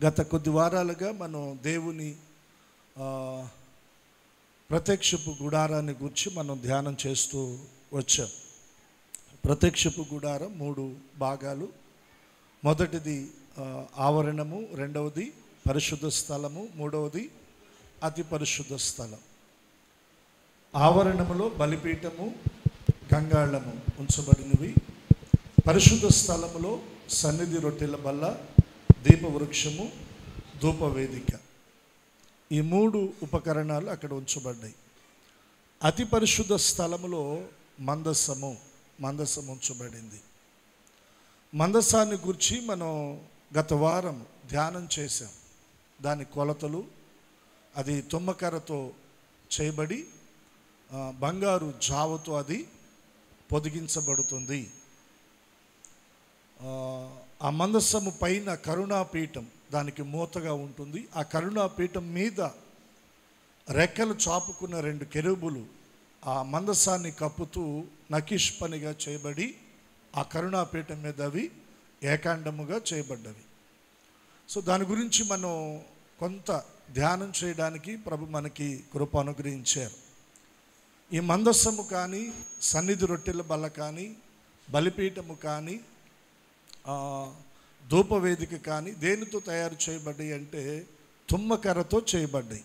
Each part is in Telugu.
గత కొద్ది వారాలుగా మనం దేవుని ప్రత్యక్షపు గుడారాన్ని గురించి మనం ధ్యానం చేస్తూ వచ్చాం. ప్రత్యక్షపు గుడారం 3 భాగాలు. మొదటిది ఆవరణము, రెండవది పరిశుద్ధ స్థలము, మూడవది అతి పరిశుద్ధ స్థలం. ఆవరణములో బలిపీఠము, గంగాళము ఉంచబడినవి. పరిశుద్ధ స్థలములో సన్నిధి రొట్టెల బల్ల, దీపవృక్షము, ధూపవేదిక, ఈ 3 ఉపకరణాలు అక్కడ ఉంచబడ్డాయి. అతి పరిశుద్ధ స్థలములో మందసము ఉంచబడింది. మందసాన్ని గురించి మనం గత వారం ధ్యానం చేశాం. దాని కొలతలు, అది తుమ్మకర్రతో చేయబడి బంగారు జావతో అది పొదిగించబడుతుంది. ఆ మందసము పైన కరుణాపీఠం దానికి మూతగా ఉంటుంది. ఆ కరుణాపీఠం మీద రెక్కలు చాపుకున్న 2 కెరూబులు ఆ మందసాన్ని కప్పుతూ నకిష్ పనిగా చేయబడి ఆ కరుణాపీఠం మీద అవి ఏకాండముగా చేయబడ్డవి. సో దాని గురించి మనం కొంత ధ్యానం చేయడానికి ప్రభు మనకి కృప అనుగ్రహించారు. ఈ మందసము కానీ, సన్నిధి రొట్టెల బల్ల కానీ, బలిపీఠము కానీ, ధూపవేదిక కానీ దేనితో తయారు చేయబడ్డాయి అంటే తుమ్మకర్రతో చేయబడ్డాయి.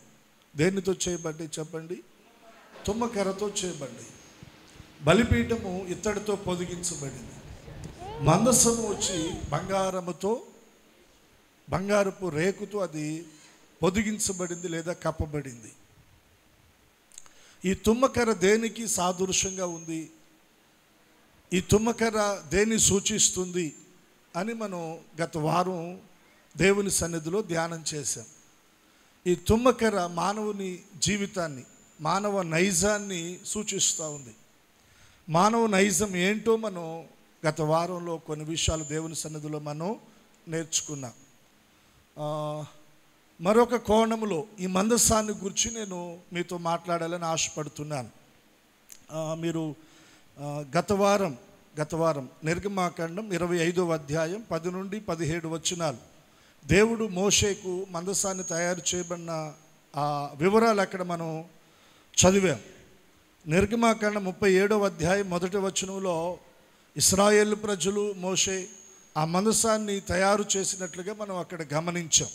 దేనితో చేయబడ్డాయి చెప్పండి? తుమ్మకర్రతో చేయబడ్డాయి. బలిపీఠము ఇత్తడితో పొదిగించబడింది. మందసము వచ్చి బంగారపు రేకుతో అది పొదిగించబడింది లేదా కప్పబడింది. ఈ తుమ్మకర్ర దేనికి సాదృశ్యంగా ఉంది? ఈ తుమ్మకర్ర దేన్ని సూచిస్తుంది అని మనం గత వారం దేవుని సన్నిధిలో ధ్యానం చేశాం. ఈ తుమ్మకర్ర మానవుని జీవితాన్ని, మానవ నైజాన్ని సూచిస్తూ ఉంది. మానవ నైజం ఏంటో మనం గత వారంలో కొన్ని విషయాలు దేవుని సన్నిధిలో మనం నేర్చుకున్నాం. మరొక కోణంలో ఈ మందసాన్ని గురించి నేను మీతో మాట్లాడాలని ఆశపడుతున్నాను. మీరు గత వారం నిర్గమాకాండం 25వ అధ్యాయం 10 నుండి 17 వచనాలు దేవుడు మోషేకు మందసాన్ని తయారు చేయబడిన ఆ వివరాలు అక్కడ మనం చదివాం. నిర్గమాకాండం 37వ అధ్యాయం 1వ వచనంలో ఇశ్రాయేలు ప్రజలు మోషే ఆ మందసాన్ని తయారు చేసినట్లుగా మనం అక్కడ గమనించాం.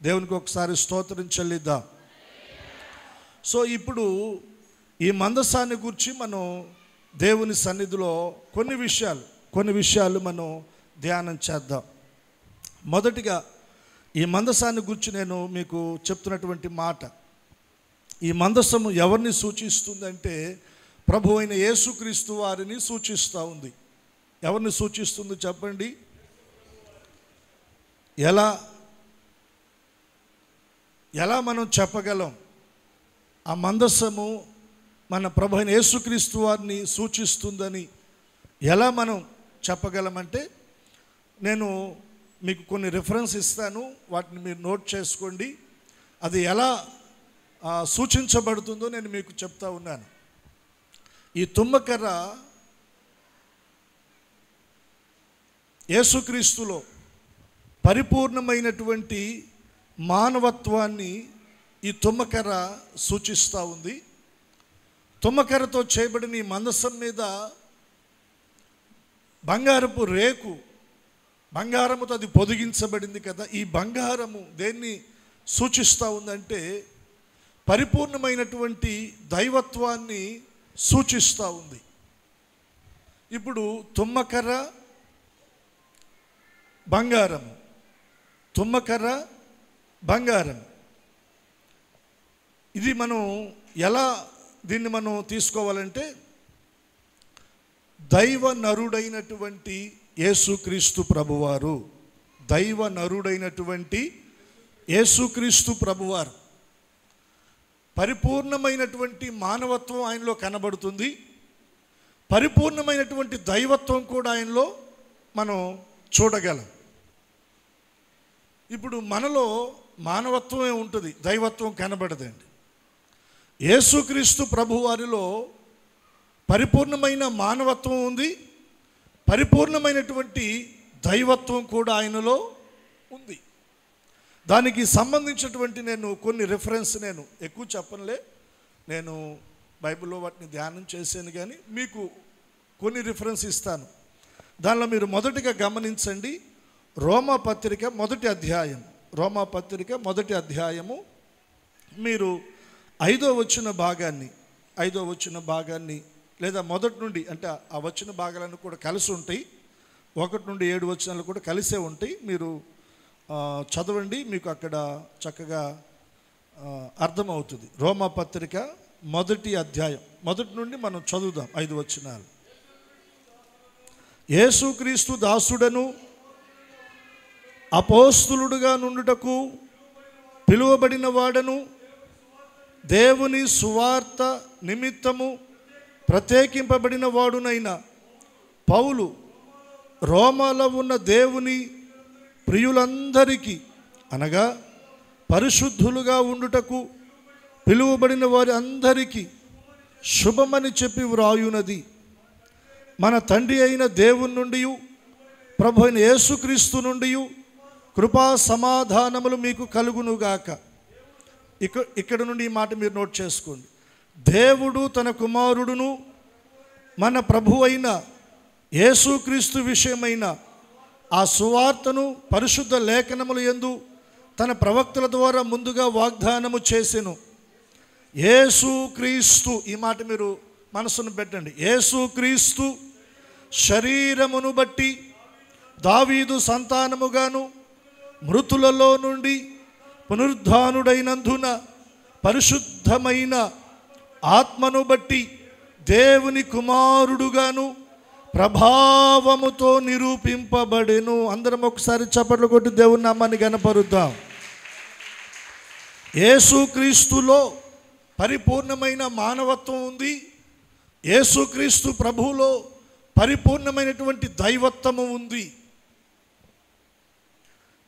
దేవునికి ఒకసారి స్తోత్రం చెల్లిద్దాం. సో ఇప్పుడు ఈ మందసాన్ని గురించి మనం దేవుని సన్నిధిలో కొన్ని విషయాలు మనం ధ్యానం చేద్దాం. మొదటిగా ఈ మందసాన్ని గురించి నేను మీకు చెప్తున్నటువంటి మాట, ఈ మందసము ఎవరిని సూచిస్తుందంటే ప్రభు అయిన యేసుక్రీస్తు వారిని సూచిస్తూ ఉంది. ఎవరిని సూచిస్తుంది చెప్పండి? ఎలా మనం చెప్పగలం ఆ మందసము మన ప్రభు అయిన యేసుక్రీస్తు వారిని సూచిస్తుందని ఎలా మనం చెప్పగలమంటే, నేను మీకు కొన్ని రిఫరెన్స్ ఇస్తాను, వాటిని మీరు నోట్ చేసుకోండి. అది ఎలా సూచించబడుతుందో నేను మీకు చెప్తా ఉన్నాను. ఈ తుమ్మకర్ర యేసుక్రీస్తులో పరిపూర్ణమైనటువంటి మానవత్వాన్ని ఈ తుమ్మకర్ర సూచిస్తూ ఉంది. తుమ్మకర్రతో చేయబడిన ఈ మందసం మీద బంగారపు రేకు, బంగారముతో అది పొదిగించబడింది కదా. ఈ బంగారము దేన్ని సూచిస్తూ ఉందంటే పరిపూర్ణమైనటువంటి దైవత్వాన్ని సూచిస్తూ ఉంది. ఇప్పుడు తుమ్మకర్ర, బంగారం, ఇది మనం ఎలా దీన్ని మనం తీసుకోవాలంటే దైవ నరుడైనటువంటి యేసుక్రీస్తు ప్రభువారు, పరిపూర్ణమైనటువంటి మానవత్వం ఆయనలో కనబడుతుంది. పరిపూర్ణమైనటువంటి దైవత్వం కూడా ఆయనలో మనం చూడగలం. ఇప్పుడు మనలో మానవత్వమే ఉంటుంది, దైవత్వం కనబడదండి. యేసుక్రీస్తు ప్రభువారిలో పరిపూర్ణమైన మానవత్వం ఉంది, పరిపూర్ణమైనటువంటి దైవత్వం కూడా ఆయనలో ఉంది. దానికి సంబంధించినటువంటి నేను కొన్ని రిఫరెన్స్ నేను ఎక్కువ చెప్పనులే, నేను బైబిల్లో వాటిని ధ్యానం చేశాను, కానీ మీకు కొన్ని రిఫరెన్స్ ఇస్తాను. దానిలో మీరు మొదటిగా గమనించండి, రోమాపత్రిక మొదటి అధ్యాయం, రోమాపత్రిక మొదటి అధ్యాయము మీరు 5వ వచన భాగాన్ని లేదా మొదటి నుండి, అంటే ఆ వచన భాగాలను కూడా కలిసి ఉంటాయి, 1 నుండి 7 వచనాలు కూడా కలిసే ఉంటాయి. మీరు చదవండి, మీకు అక్కడ చక్కగా అర్థమవుతుంది. రోమాపత్రిక మొదటి అధ్యాయం మొదటి నుండి మనం చదువుదాం 5 వచనాలు. యేసుక్రీస్తు దాసుడను అపోస్తులుడుగా నుండుటకు పిలువబడిన వాడను దేవుని సువార్త నిమిత్తము ప్రత్యేకింపబడిన వాడునైన పౌలు రోమాలో ఉన్న దేవుని ప్రియులందరికీ, అనగా పరిశుద్ధులుగా ఉండుటకు పిలువబడిన వారి అందరికీ శుభమని చెప్పి వ్రాయునది. మన తండ్రి అయిన దేవుని నుండి ప్రభు అయిన యేసుక్రీస్తు నుండి కృపా సమాధానములు మీకు కలుగునుగాక. ఇక్కడ నుండి ఈ మాట మీరు నోట్ చేసుకోండి. దేవుడు తన కుమారుడును మన ప్రభు అయిన యేసుక్రీస్తు విషయమైన ఆ సువార్తను పరిశుద్ధ లేఖనములు యందు తన ప్రవక్తల ద్వారా ముందుగా వాగ్దానము చేసెను. యేసుక్రీస్తు, ఈ మాట మీరు మనసును పెట్టండి. యేసుక్రీస్తు శరీరమును బట్టి దావీదు సంతానముగాను మృతులలో నుండి పునరుద్ధానుడైనందున పరిశుద్ధమైన ఆత్మను బట్టి దేవుని కుమారుడుగాను ప్రభావముతో నిరూపింపబడెను. అందరం ఒకసారి చప్పట్లు కొట్టి దేవుని నామాన్ని గణపరుద్దాం. యేసుక్రీస్తులో పరిపూర్ణమైన మానవత్వం ఉంది. యేసుక్రీస్తు ప్రభువులో పరిపూర్ణమైనటువంటి దైవత్వము ఉంది.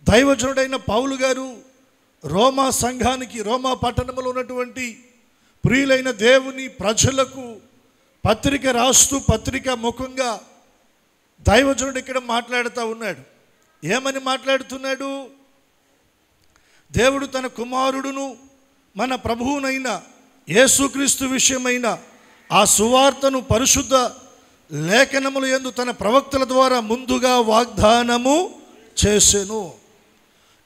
దైవజనుడైన పౌలు గారు రోమా సంఘానికి, రోమా పట్టణంలో ఉన్నటువంటి ప్రియులైన దేవుని ప్రజలకు పత్రిక రాస్తూ పత్రిక ముఖంగా దైవజనుడు ఇక్కడ మాట్లాడుతూ ఉన్నాడు. ఏమని మాట్లాడుతున్నాడు? దేవుడు తన కుమారుడును మన ప్రభువునైన యేసుక్రీస్తు విషయమైన ఆ సువార్తను పరిశుద్ధ లేఖనముల యందు తన ప్రవక్తల ద్వారా ముందుగా వాగ్దానము చేసెను.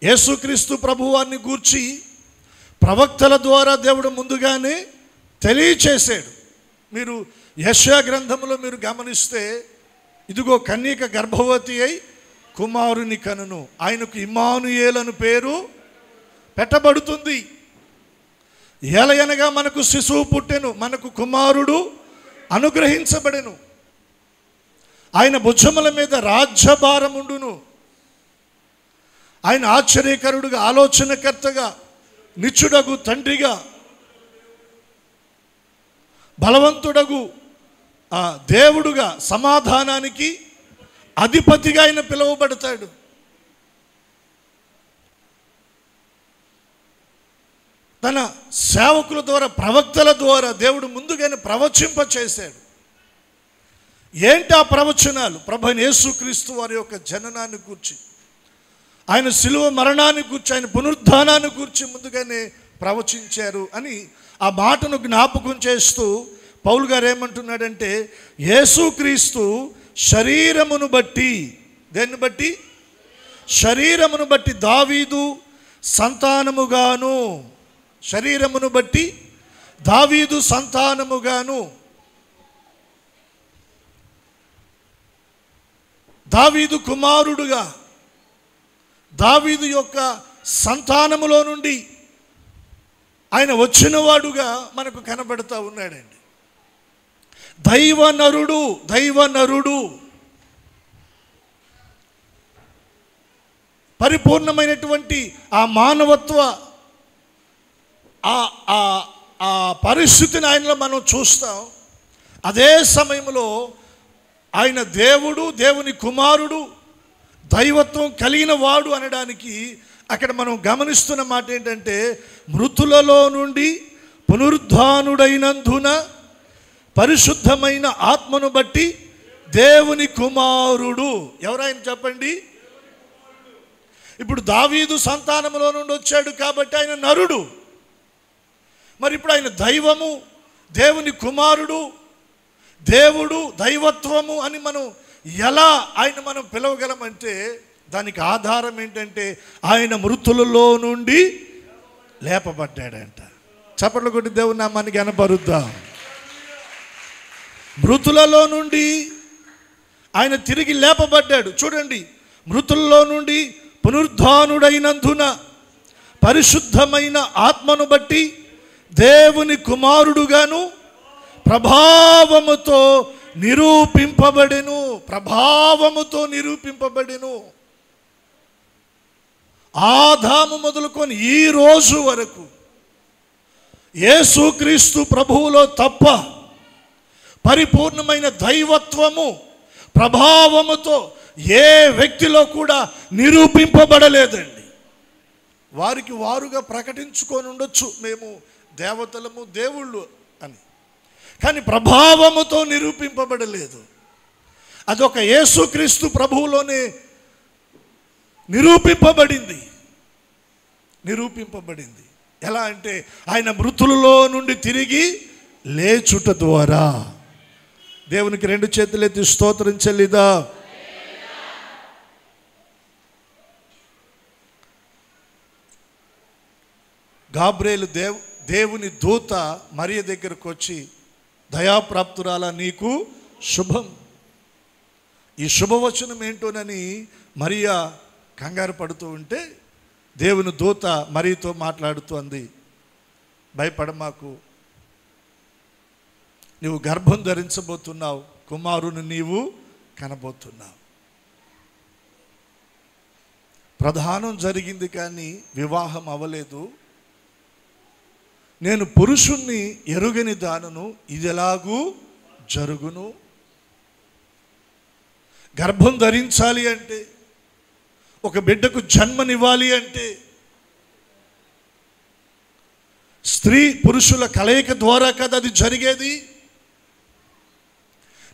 యేసుక్రీస్తు ప్రభువాన్ని గూర్చి ప్రవక్తల ద్వారా దేవుడు ముందుగానే తెలియచేశాడు. మీరు యెషయా గ్రంథంలో మీరు గమనిస్తే, ఇదిగో కన్యక గర్భవతి అయి కుమారుని కనును, ఆయనకు ఇమ్మానుయేలు అని పేరు పెట్టబడుతుంది. ఎలయనగా మనకు శిశువు పుట్టెను, మనకు కుమారుడు అనుగ్రహించబడెను, ఆయన భుజముల మీద రాజ్యభారముండును, ఆయన ఆశ్చర్యకరుడుగా, ఆలోచనకర్తగా, నిత్యుడగు తండ్రిగా, బలవంతుడగు దేవుడుగా, సమాధానానికి అధిపతిగా ఆయన పిలువబడతాడు. తన సేవకుల ద్వారా, ప్రవక్తల ద్వారా దేవుడు ముందుగానే ప్రవచింప చేశాడు. ఏంటి ఆ ప్రవచనాలు? ప్రభువైన యేసుక్రీస్తు వారి యొక్క జననాన్ని గూర్చి, ఆయన శిలువ మరణాన్ని గూర్చి, ఆయన పునరుద్ధానాన్ని గూర్చి ముందుగానే ప్రవచించారు అని ఆ మాటను జ్ఞాపకం చేస్తూ పౌలు గారు ఏమంటున్నాడంటే, యేసుక్రీస్తు శరీరమును బట్టి, దేన్ని బట్టి? శరీరమును బట్టి దావీదు సంతానముగాను, శరీరమును బట్టి దావీదు సంతానముగాను, దావీదు కుమారుడుగా, దావీదు యొక్క సంతానములో నుండి ఆయన వచ్చినవాడుగా మనకు కనబడుతూ ఉన్నాడండి. దైవనరుడు, దైవనరుడు, పరిపూర్ణమైనటువంటి ఆ మానవత్వ ఆ పరిస్థితిని ఆయనలో మనం చూస్తాం. అదే సమయంలో ఆయన దేవుడు, దేవుని కుమారుడు, దైవత్వం కలిగిన వాడు అనడానికి అక్కడ మనం గమనిస్తున్న మాట ఏంటంటే, మృతులలో నుండి పునరుద్ధానుడైనందున పరిశుద్ధమైన ఆత్మను బట్టి దేవుని కుమారుడు. ఎవరైనా చెప్పండి? ఇప్పుడు దావీదు సంతానంలో నుండి వచ్చాడు కాబట్టి ఆయన నరుడు. మరి ఇప్పుడు ఆయన దైవము, దేవుని కుమారుడు, దేవుడు, దైవత్వము అని మనం ఎలా ఆయన మనం పిలవగలమంటే దానికి ఆధారం ఏంటంటే ఆయన మృతులలో నుండి లేపబడ్డాడంట. చప్పట్లు కొట్టి దేవుని నామానికి కనపరుద్దాం. మృతులలో నుండి ఆయన తిరిగి లేపబడ్డాడు. చూడండి, మృతుల్లో నుండి పునరుద్ధానుడైనందున పరిశుద్ధమైన ఆత్మను బట్టి దేవుని కుమారుడుగాను ప్రభావముతో నిరూపింపబడెను. ప్రభావముతో నిరూపింపబడెను. ఆదాము మొదలుకొని ఈ రోజు వరకు యేసుక్రీస్తు ప్రభువులో తప్ప పరిపూర్ణమైన దైవత్వము ప్రభావముతో ఏ వ్యక్తిలో కూడా నిరూపింపబడలేదండి. వారికి వారుగా ప్రకటించుకొని ఉండొచ్చు, మేము దేవతలము, దేవుళ్ళు అని, కానీ ప్రభావముతో నిరూపింపబడలేదు. అదొక యేసుక్రీస్తు ప్రభువులోనే నిరూపింపబడింది. ఎలా అంటే ఆయన మృతులలో నుండి తిరిగి లేచుట ద్వారా. దేవునికి రెండు చేతులెత్తి స్తోత్రం చెల్లిదా. గాబ్రియేలు దేవుని దూత మరియ దగ్గరకు వచ్చి, దయాప్రాప్తురాల నీకు శుభం. ఈ శుభవచనం ఏంటోనని మరియా కంగారు పడుతూ ఉంటే దేవుని దూత మరియతో మాట్లాడుతూ అంది, భయపడమాకు, నువ్వు గర్భం ధరించబోతున్నావు, కుమారుని నీవు కనబోతున్నావు. ప్రధానం జరిగింది కానీ వివాహం అవ్వలేదు. నేను పురుషుణ్ణి ఎరుగని దానను, ఇది ఎలాగూ జరుగును. గర్భం ధరించాలి అంటే, ఒక బిడ్డకు జన్మనివ్వాలి అంటే స్త్రీ పురుషుల కలయిక ద్వారా కదా అది జరిగేది.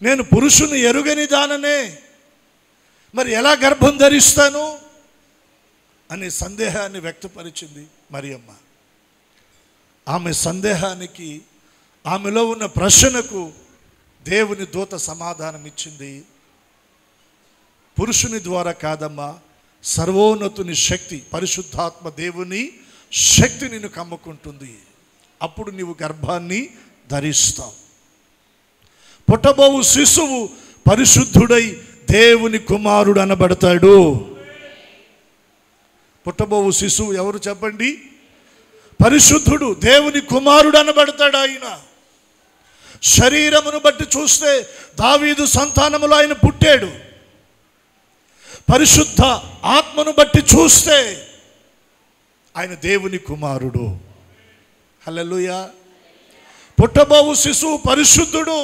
నేను పురుషుని ఎరుగని దాననే, మరి ఎలా గర్భం ధరిస్తాను అనే సందేహాన్ని వ్యక్తపరిచింది మరియమ్మ. ఆమె సందేహానికి, ఆమెలో ఉన్న ప్రశ్నకు దేవుని దూత సమాధానం ఇచ్చింది. పురుషుని ద్వారా కాదమ్మా, సర్వోన్నతుని శక్తి, పరిశుద్ధాత్మ దేవుని శక్తి నిన్ను కమ్ముకుంటుంది. అప్పుడు నీవు గర్భాన్ని ధరిస్తావు. పుట్టబోవు శిశువు పరిశుద్ధుడై దేవుని కుమారుడు అనబడతాడు. పుట్టబోవు శిశువు ఎవరు చెప్పండి? పరిశుద్ధుడు, దేవుని కుమారుడు అనబడతాడు. ఆయన శరీరమును బట్టి చూస్తే దావీదు సంతానములో ఆయన పుట్టాడు. పరిశుద్ధ ఆత్మను బట్టి చూస్తే ఆయన దేవుని కుమారుడు. హల్లెలూయా. పుట్టబోవు శిశువు పరిశుద్ధుడు,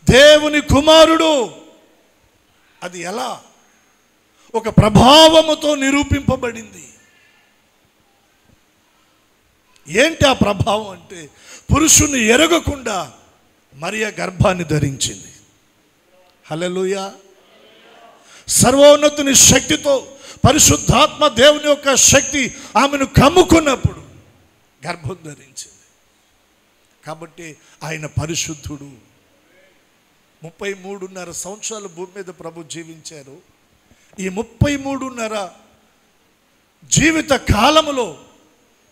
దేవుని కుమారుడు. అది ఎలా? ఒక ప్రభావముతో నిరూపింపబడింది. ఏంటి ఆ ప్రభావం అంటే, పురుషుని ఎరగకుండా మరియ గర్భాన్ని ధరించింది. హల్లెలూయా. సర్వోన్నతుని శక్తితో, పరిశుద్ధాత్మ దేవుని యొక్క శక్తి ఆమెను కమ్ముకున్నప్పుడు గర్భం ధరించింది. కాబట్టి ఆయన పరిశుద్ధుడు. 33.5 సంవత్సరాలు భూమి మీద ప్రభు జీవించారు. ఈ 33.5 జీవిత కాలములో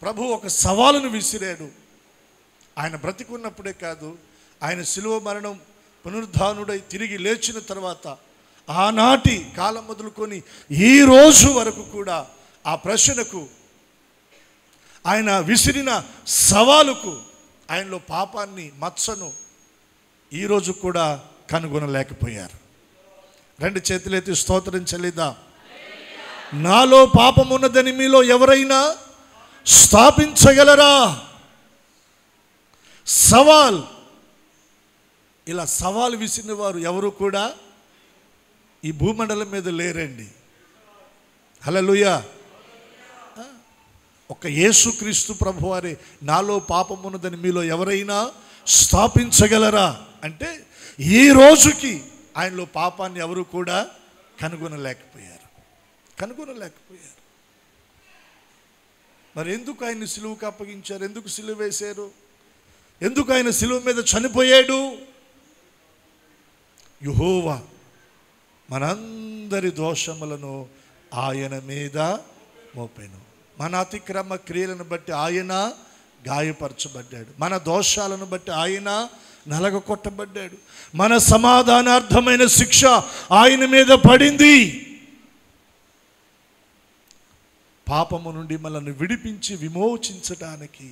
ప్రభు ఒక సవాలును విసిరాడు. ఆయన బ్రతికున్నప్పుడే కాదు, ఆయన శిలువ మరణం, పునరుద్ధానుడై తిరిగి లేచిన తర్వాత ఆనాటి కాలం మొదలుకొని ఈ రోజు వరకు కూడా ఆ ప్రశ్నకు, ఆయన విసిరిన సవాలుకు, ఆయనలో పాపాన్ని, మచ్చను ఈరోజు కూడా కనుగొనలేకపోయారు. రెండు చేతులెత్తి స్తోత్రం చెల్లిదా. నాలో పాపమున్నదని మీలో ఎవరైనా స్థాపించగలరా? సవాల్. ఇలా సవాల్ విసిరిన వారు ఎవరు కూడా ఈ భూమండలం మీద లేరండి. హల్లెలూయా. ఒక యేసుక్రీస్తు ప్రభువారే నాలో పాపమున్నదని మీలో ఎవరైనా స్థాపించగలరా అంటే, ఈ రోజుకి ఆయనలో పాపాన్ని ఎవరు కూడా కనుగొనలేకపోయారు. కనుగొనలేకపోయారు. మరి ఎందుకు ఆయన్ని సిలువకు అప్పగించారు? ఎందుకు సిలువ వేశారు? ఎందుకు ఆయన సిలువ మీద చనిపోయాడు? యెహోవా మనందరి దోషములను ఆయన మీద మోపెను. మన అతిక్రమ క్రియలను బట్టి ఆయన గాయపరచబడ్డాడు. మన దోషాలను బట్టి ఆయన నలగొట్టబడ్డాడు. మన సమాధానార్థమైన శిక్ష ఆయన మీద పడింది. పాపము నుండి మనల్ని విడిపించి విమోచించడానికి,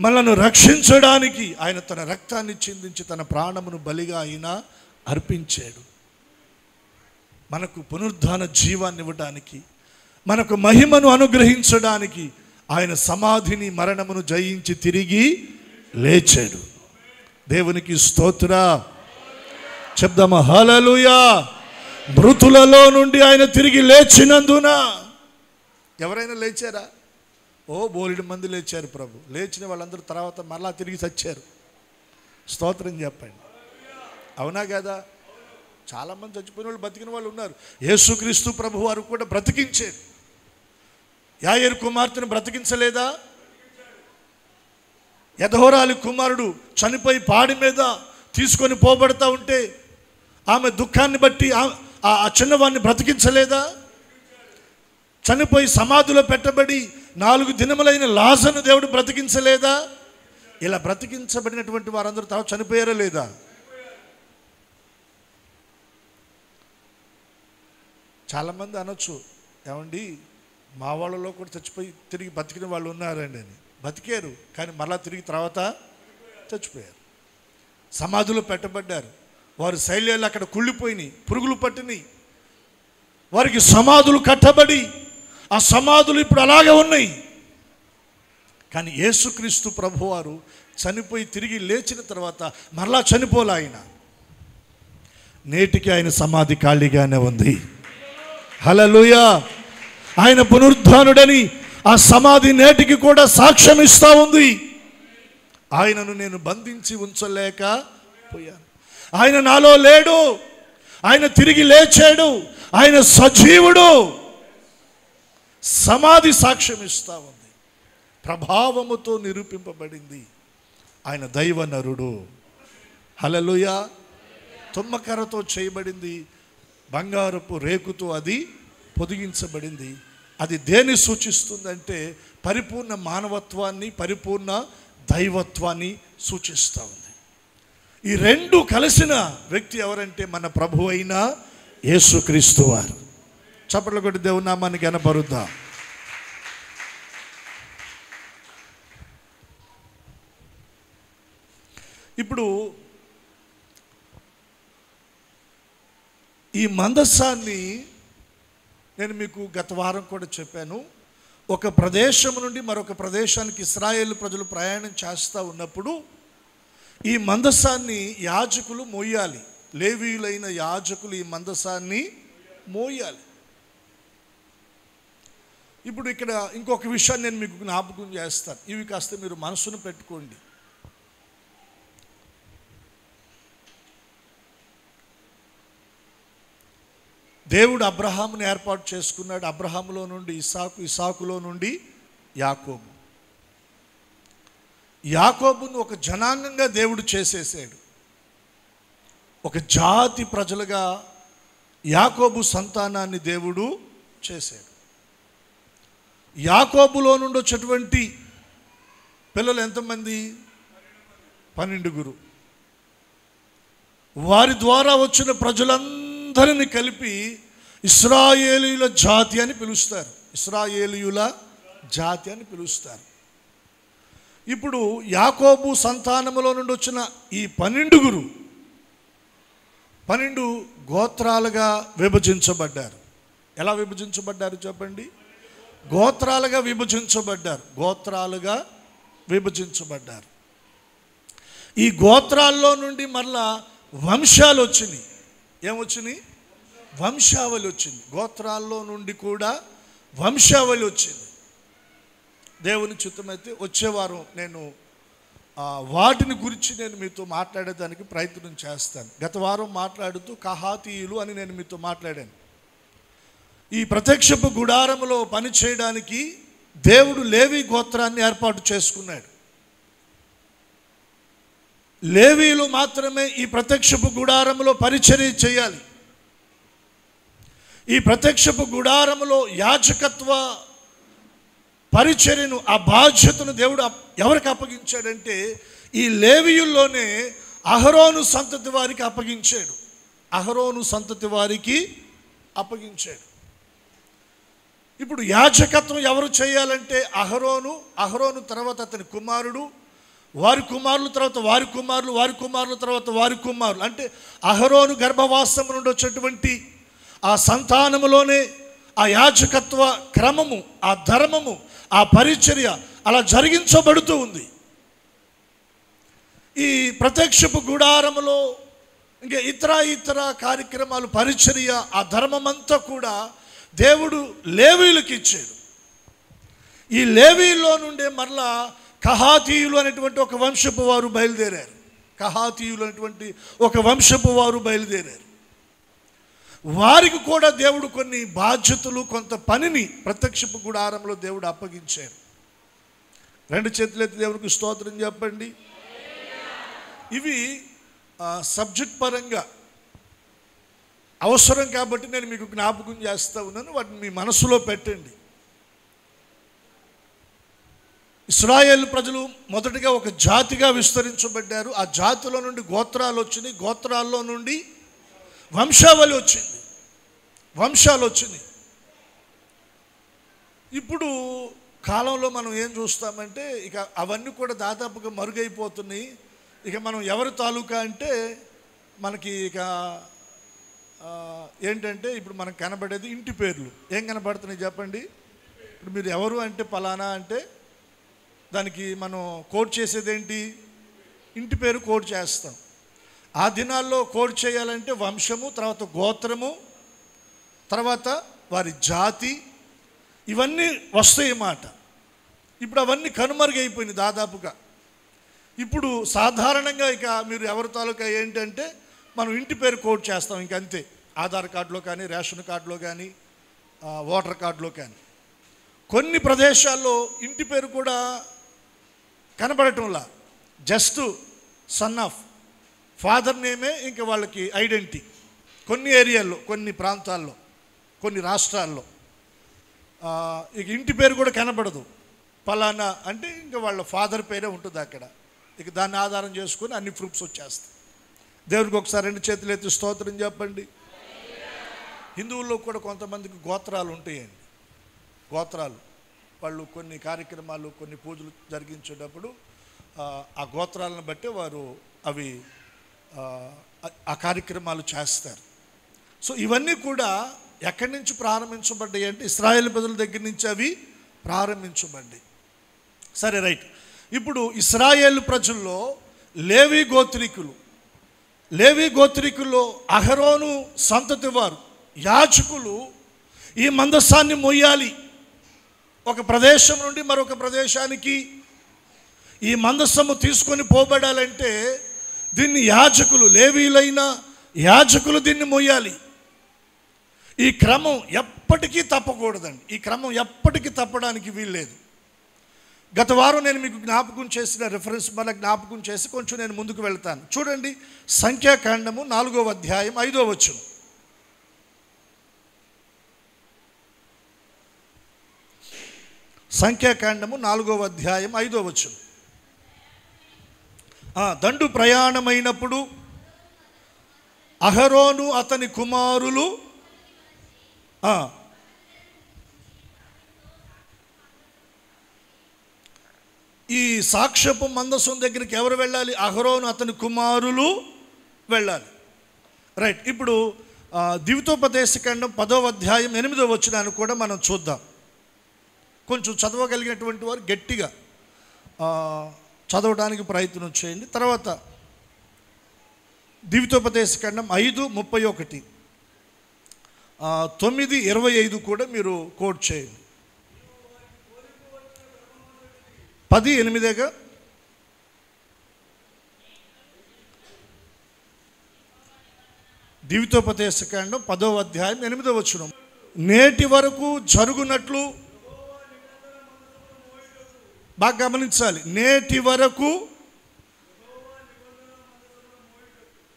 మనల్ని రక్షించడానికి ఆయన తన రక్తాన్ని చిందించి తన ప్రాణమును బలిగా ఆయన అర్పించాడు. మనకు పునరుద్ధాన జీవాన్ని ఇవ్వడానికి, మనకు మహిమను అనుగ్రహించడానికి ఆయన సమాధిని మరణమును జయించి తిరిగి లేచాడు. దేవునికి స్తోత్ర. చెప్దామా హల్లెలూయా. మృతులలో నుండి ఆయన తిరిగి లేచినందున, ఎవరైనా లేచారా? బోలెడు మంది లేచారు ప్రభు. లేచిన వాళ్ళందరూ తర్వాత మరలా తిరిగి చచ్చారు. స్తోత్రం చెప్పండి. అవునా కదా? చాలామంది చచ్చిపోయిన వాళ్ళు బతికిన వాళ్ళు ఉన్నారు. యేసుక్రీస్తు ప్రభు వారు కూడా బ్రతికించారు. యాయేరు కుమార్తెను బ్రతికించలేదా? యెహోరాలి కుమారుడు చనిపోయి పాడి మీద తీసుకొని పోబడతా ఉంటే ఆమె దుఃఖాన్ని బట్టి ఆ చిన్నవాడిని బ్రతికించలేదా? చనిపోయి సమాధిలో పెట్టబడి 4 దినములైన లాజరును దేవుడు బ్రతికించలేదా? ఇలా బ్రతికించబడినటువంటి వారందరూ తర్వాత చనిపోయారా లేదా? చాలామంది అనొచ్చు, ఏమండి మా వాళ్ళలో కూడా చచ్చిపోయి తిరిగి బతికిన వాళ్ళు ఉన్నారండి అని. బతికారు, కానీ మరలా తిరిగి తర్వాత చచ్చిపోయారు. సమాధిలో పెట్టబడ్డారు. వారి శైల్యాలు అక్కడ కుళ్ళిపోయినాయి, పురుగులు పట్టినాయి. వారికి సమాధులు కట్టబడి ఆ సమాధులు ఇప్పుడు అలాగే ఉన్నాయి. కానీ యేసుక్రీస్తు ప్రభువారు చనిపోయి తిరిగి లేచిన తర్వాత మరలా చనిపోలే ఆయన. నేటికి ఆయన సమాధి ఖాళీగానే ఉంది. హల్లెలూయా. ఆయన పునరుద్ధానుడని ఆ సమాధి నేటికి కూడా సాక్ష్యం ఇస్తూ ఉంది. ఆయనను నేను బంధించి ఉంచలేకపోయాను. ఆయన నాలో లేడు, ఆయన తిరిగి లేచాడు, ఆయన సజీవుడు. సమాధి సాక్ష్యం ఇస్తూ ఉంది. ప్రభావముతో నిరూపింపబడింది. ఆయన దైవ నరుడు. హల్లెలూయా. తుమ్మకర్రతో చేయబడింది, బంగారపు రేకుతో అది పొదిగించబడింది. అది దేన్ని సూచిస్తుందంటే పరిపూర్ణ మానవత్వాన్ని, పరిపూర్ణ దైవత్వాన్ని సూచిస్తూ ఉంది. ఈ రెండు కలిసిన వ్యక్తి ఎవరంటే మన ప్రభు అయిన యేసుక్రీస్తు వారు. చప్పట్లు కొట్టి దేవుని నామాన్ని ఘనపరుద్దాం. ఇప్పుడు ఈ మందసాన్ని నేను మీకు గత వారం కూడా చెప్పాను. ఒక ప్రదేశం నుండి మరొక ప్రదేశానికి ఇశ్రాయేలు ప్రజలు ప్రయాణం చేస్తూ ఉన్నప్పుడు ఈ మందసాన్ని యాజకులు మోయాలి. లేవీయులైన యాజకులు ఈ మందసాన్ని మోయాలి. ఇప్పుడు ఇక్కడ ఇంకొక విషయాన్ని నేను మీకు జ్ఞాపకం చేస్తాను. ఇవి కాస్త మీరు మనసును పెట్టుకోండి. దేవుడు అబ్రహాముని ఏర్పాటు చేసుకున్నాడు. అబ్రహాములో నుండి ఇస్సాకు, ఇస్సాకులో నుండి యాకోబు. యాకోబును ఒక జనాంగంగా దేవుడు చేసేసాడు. ఒక జాతి ప్రజలుగా యాకోబు సంతానాన్ని దేవుడు చేశాడు. యాకోబులో నుండి వచ్చేటువంటి పిల్లలు ఎంతమంది? 12. వారి ద్వారా వచ్చిన ప్రజలందరినీ కలిపి ఇశ్రాయేలీయుల జాతి అని పిలుస్తారు. ఇశ్రాయేలీయుల జాతి అని పిలుస్తారు. ఇప్పుడు యాకోబు సంతానములో నుండి వచ్చిన ఈ 12 గోత్రాలుగా విభజించబడ్డారు. ఎలా విభజించబడ్డారు చెప్పండి? గోత్రాలుగా విభజించబడ్డారు. గోత్రాలుగా విభజించబడ్డారు. ఈ గోత్రాల్లో నుండి మరలా వంశాలు వచ్చినాయి. ఏమొచ్చినాయి? వంశావళి వచ్చింది. గోత్రాల్లో నుండి కూడా వంశావళి వచ్చింది. దేవుని చిత్తమైతే వచ్చేవారం నేను వాటిని గురించి నేను మీతో మాట్లాడేదానికి ప్రయత్నం చేస్తాను. గత వారం మాట్లాడుతూ కహాతీయులు అని నేను మీతో మాట్లాడాను. ఈ ప్రత్యక్షపు గుడారములో పనిచేయడానికి దేవుడు లేవి గోత్రాన్ని ఏర్పాటు చేసుకున్నాడు. లేవీలు మాత్రమే ఈ ప్రత్యక్షపు గుడారములో పరిచర్య చేయాలి. ఈ ప్రత్యక్షపు గుడారములో యాజకత్వ పరిచర్యను, ఆ బాధ్యతను దేవుడు ఎవరికి అప్పగించాడంటే ఈ లేవీయుల్లోనే అహరోను సంతతి వారికి అప్పగించాడు. అహరోను సంతతి వారికి అప్పగించాడు. ఇప్పుడు యాజకత్వం ఎవరు చేయాలంటే అహరోను తర్వాత అతని కుమారుడు, వారి కుమారుల తర్వాత వారి కుమారులు, వారి కుమారుల తర్వాత వారి కుమారులు. అంటే అహరోను గర్భవాసం నుండి వచ్చేటువంటి ఆ సంతానములోనే ఆ యాజకత్వ క్రమము, ఆ ధర్మము, ఆ పరిచర్య అలా జరిగించబడుతూ ఉంది. ఈ ప్రత్యక్షపు గుడారములో ఇంకా ఇతర కార్యక్రమాలు, పరిచర్య, ఆ ధర్మమంతా కూడా దేవుడు లేవీయులకు ఇచ్చాడు. ఈ లేవీయుల్లో నుండే మరలా కహాతీయులు అనేటువంటి ఒక వంశపు వారు బయలుదేరారు. కహాతీయులు అనేటువంటి ఒక వంశపు వారు బయలుదేరారు. వారికి కూడా దేవుడు కొన్ని బాధ్యతలు, కొంత పనిని ప్రత్యక్షపు గుడారంలో దేవుడు అప్పగించారు. రెండు చేతులెత్తి దేవునికి స్తోత్రం చెప్పండి. ఇవి సబ్జెక్ట్ పరంగా అవసరం కాబట్టి నేను మీకు జ్ఞాపకం చేస్తూ ఉన్నాను. వాటిని మీ మనసులో పెట్టండి. ఇశ్రాయేలు ప్రజలు మొదటగా ఒక జాతిగా విస్తరించబడ్డారు. ఆ జాతిలో నుండి గోత్రాలు వచ్చినాయి. గోత్రాల్లో నుండి వంశావళి వచ్చింది, వంశాలు వచ్చినాయి. ఇప్పుడు కాలంలో మనం ఏం చూస్తామంటే ఇక అవన్నీ కూడా దాదాపుగా మరుగైపోతున్నాయి. ఇక మనం ఎవరి తాలూకా అంటే మనకి ఇక ఏంటంటే ఇప్పుడు మనకు కనబడేది ఇంటి పేర్లు. ఏం కనబడుతున్నాయి చెప్పండి? ఇప్పుడు మీరు ఎవరు అంటే పలానా అంటే దానికి మనం కోడ్ చేసేది ఏంటి? ఇంటి పేరు కోడ్ చేస్తాం. ఆ దినాల్లో కోడ్ చేయాలంటే వంశము, తర్వాత గోత్రము, తర్వాత వారి జాతి, ఇవన్నీ వస్తాయి అన్నమాట. ఇప్పుడు అవన్నీ కనుమరుగైపోయినాయి దాదాపుగా. ఇప్పుడు సాధారణంగా ఇక మీరు ఎవరి తాలూకా ఏంటంటే మనం ఇంటి పేరు కోడ్ చేస్తాం, ఇంకంతే. ఆధార్ కార్డులో కానీ, రేషన్ కార్డులో కానీ, ఓటర్ కార్డులో కానీ. కొన్ని ప్రదేశాల్లో ఇంటి పేరు కూడా కనబడటంలా, జస్ట్ సన్ ఆఫ్ ఫాదర్ నేమే ఇంకా వాళ్ళకి ఐడెంటిటీ. కొన్ని ఏరియాల్లో, కొన్ని ప్రాంతాల్లో, కొన్ని రాష్ట్రాల్లో ఇక ఇంటి పేరు కూడా కనబడదు. పలానా అంటే ఇంకా వాళ్ళ ఫాదర్ పేరే ఉంటుంది అక్కడ. ఇక దాన్ని ఆధారం చేసుకొని అన్ని ప్రూఫ్స్ వచ్చేస్తాయి. దేవుడికి ఒకసారి రెండు చేతులు ఎత్తి స్తోత్రం చెప్పండి. హిందువుల్లో కూడా కొంతమందికి గోత్రాలు ఉంటాయండి. గోత్రాలు వాళ్ళు కొన్ని కార్యక్రమాలు, కొన్ని పూజలు జరిగించేటప్పుడు ఆ గోత్రాలను బట్టి వారు అవి ఆ కార్యక్రమాలు చేస్తారు. సో ఇవన్నీ కూడా ఎక్కడి నుంచి ప్రారంభించబడ్డాయి అంటే ఇశ్రాయేలు ప్రజల దగ్గర నుంచి అవి ప్రారంభించబడ్డాయి. సరే, రైట్. ఇప్పుడు ఇశ్రాయేలు ప్రజల్లో లేవి గోత్రికుల్లో అహరోను సంతతి వారు, యాజకులు ఈ మందసాన్ని మొయ్యాలి. ఒక ప్రదేశం నుండి మరొక ప్రదేశానికి ఈ మందసము తీసుకొని పోబడాలంటే దీన్ని యాజకులు, లేవీలైన యాజకులు దీన్ని మొయ్యాలి. ఈ క్రమం ఎప్పటికీ తప్పకూడదండి. ఈ క్రమం ఎప్పటికీ తప్పడానికి వీల్లేదు. గత వారం నేను మీకు జ్ఞాపకం చేసిన రిఫరెన్స్ మళ్ళీ జ్ఞాపకం చేసి కొంచెం నేను ముందుకు వెళ్తాను. చూడండి, సంఖ్యాకాండము 4వ అధ్యాయం 5వ వచనం. సంఖ్యాకాండము 4వ అధ్యాయం 5వ వచనం. దండు ప్రయాణమైనప్పుడు అహరోను అతని కుమారులు ఈ సాక్ష్యపు మందసం దగ్గరికి ఎవరు వెళ్ళాలి? అహరోను అతని కుమారులు వెళ్ళాలి. రైట్. ఇప్పుడు ద్వితోపదేశకాండం 10వ అధ్యాయం 8వ వచనాన్ని కూడా మనం చూద్దాం. కొంచెం చదవగలిగినటువంటి వారు గట్టిగా చదవడానికి ప్రయత్నం చేయండి. తర్వాత ద్వితోపదేశకాండం 5:31, 9:25 కూడా మీరు కోట్ చేయండి. 10:8 ద్వితోపదేశకాండం 10వ అధ్యాయం 8వ వచనం. నేటి వరకు జరుగునట్లు, బాగా గమనించాలి, నేటి వరకు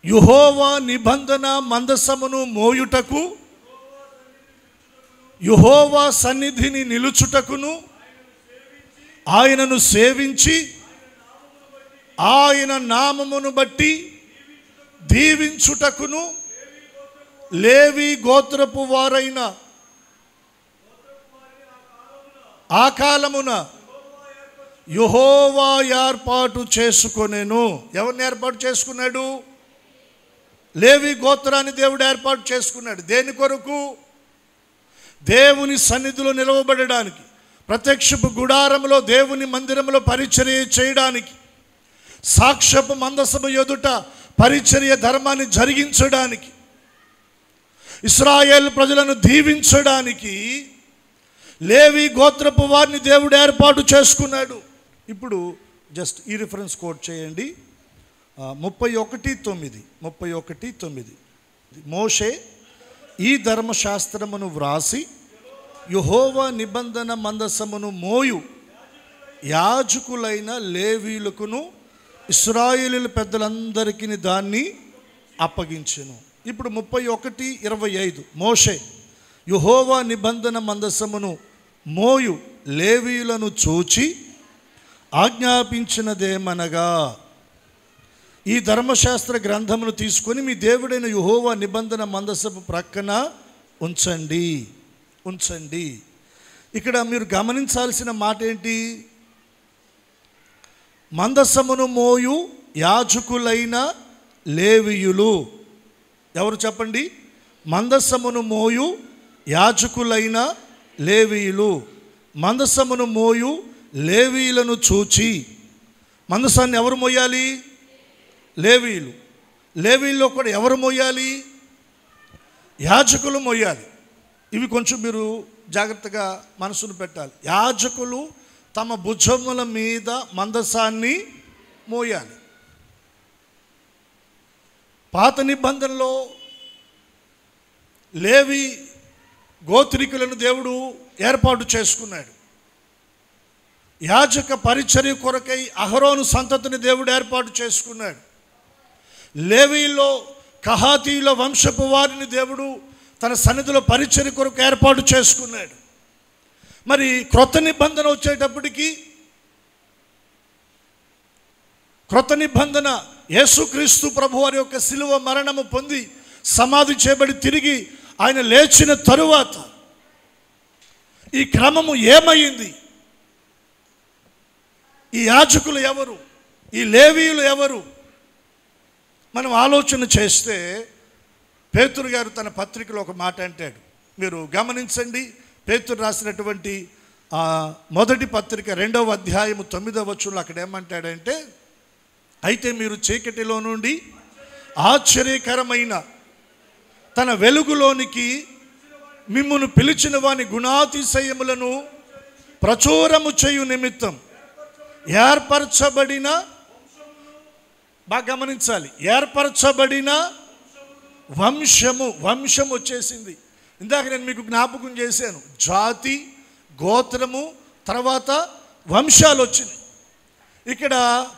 యెహోవా నిబంధన మందసమును మోయుటకు, యెహోవా సన్నిధిని నిలుచుటకును, ఆయనను సేవించి ఆయన నామమును బట్టి దీవించుటకును లేవి గోత్రపు వారైన ఆ కాలమున యెహోవా ఏర్పాటు చేసుకొనెను. ఎవరిని ఏర్పాటు చేసుకున్నాడు? లేవి గోత్రాన్ని దేవుడు ఏర్పాటు చేసుకున్నాడు. దేని కొరకు? దేవుని సన్నిధిలో నిలవబడడానికి, ప్రత్యక్షపు గుడారంలో దేవుని మందిరంలో పరిచర్య చేయడానికి, సాక్ష్యపు మందసము ఎదుట పరిచర్య ధర్మాన్ని జరిగించడానికి, ఇశ్రాయేలు ప్రజలను దీవించడానికి లేవి గోత్రపు వారిని దేవుడు ఏర్పాటు చేసుకున్నాడు. ఇప్పుడు జస్ట్ ఈ రిఫరెన్స్ కోట్ చేయండి. 31:9 మోషే ఈ ధర్మశాస్త్రమును వ్రాసి యెహోవా నిబంధన మందసమును మోయు యాజకులైన లేవీయులకును ఇశ్రాయేలీయుల పెద్దలందరికీ దాన్ని అప్పగించెను. ఇప్పుడు 31:25 మోషే యెహోవా నిబంధన మందసమును మోయు లేవీయులను చూచి ఆజ్ఞాపించినదేమనగా, ఈ ధర్మశాస్త్ర గ్రంథమును తీసుకొని మీ దేవుడైన యెహోవా నిబంధన మందసపు ప్రక్కన ఉంచండి. ఇక్కడ మీరు గమనించాల్సిన మాట ఏంటి? మందసమును మోయు యాజకులైన లేవీయులు. ఎవరు చెప్పండి? మందసమును మోయు యాజకులైన లేవీయులు. మందసమును మోయు లేవీయులను చూచి, మందసాన్ని ఎవరు మోయాలి? లేవీయులు. లేవీయుల్లో కూడా ఎవరు మోయాలి? యాజకులు మోయాలి. ఇవి కొంచెం మీరు జాగ్రత్తగా మనసును పెట్టాలి. యాజకులు తమ భుజముల మీద మందసాన్ని మోయాలి. పాత నిబంధనలో లేవి గోత్రికులను దేవుడు ఏర్పాటు చేసుకున్నాడు. యాజక పరిచర్య కొరకై అహరోను సంతతిని దేవుడు ఏర్పాటు చేసుకున్నాడు. లేవీలో కహాతీయుల వంశపు వారిని దేవుడు తన సన్నిధిలో పరిచర్య కొరకు ఏర్పాటు చేసుకున్నాడు. మరి క్రొత్త నిబంధన వచ్చేటప్పటికి, క్రొత్త నిబంధన యేసుక్రీస్తు ప్రభువారి యొక్క శిలువ మరణము పొంది సమాధి చేయబడి తిరిగి ఆయన లేచిన తరువాత ఈ క్రమము ఏమైంది? ఈ యాజకులు ఎవరు? ఈ లేవీయులు ఎవరు? మనం ఆలోచన చేస్తే పేతురు గారు తన పత్రికలో ఒక మాట అంటాడు. మీరు గమనించండి. పేతురు రాసినటువంటి మొదటి పత్రిక 2వ అధ్యాయము 9వ వచనంలో అక్కడ ఏమంటాడంటే, అయితే మీరు చీకటిలో నుండి ఆశ్చర్యకరమైన తన వెలుగులోనికి మిమ్మును పిలిచిన వాని గుణాతిశయములను ప్రచురము చేయు నిమిత్తం ఏర్పరచబడిన, బాగా గమనించాలి, ఏర్పరచబడిన వంశం వచ్చేసింది. ఇందాక నేను మీకు జ్ఞాపకం చేశాను. జాతి, గోత్రము, తర్వాత వంశాలు వచ్చింది. ఇక్కడ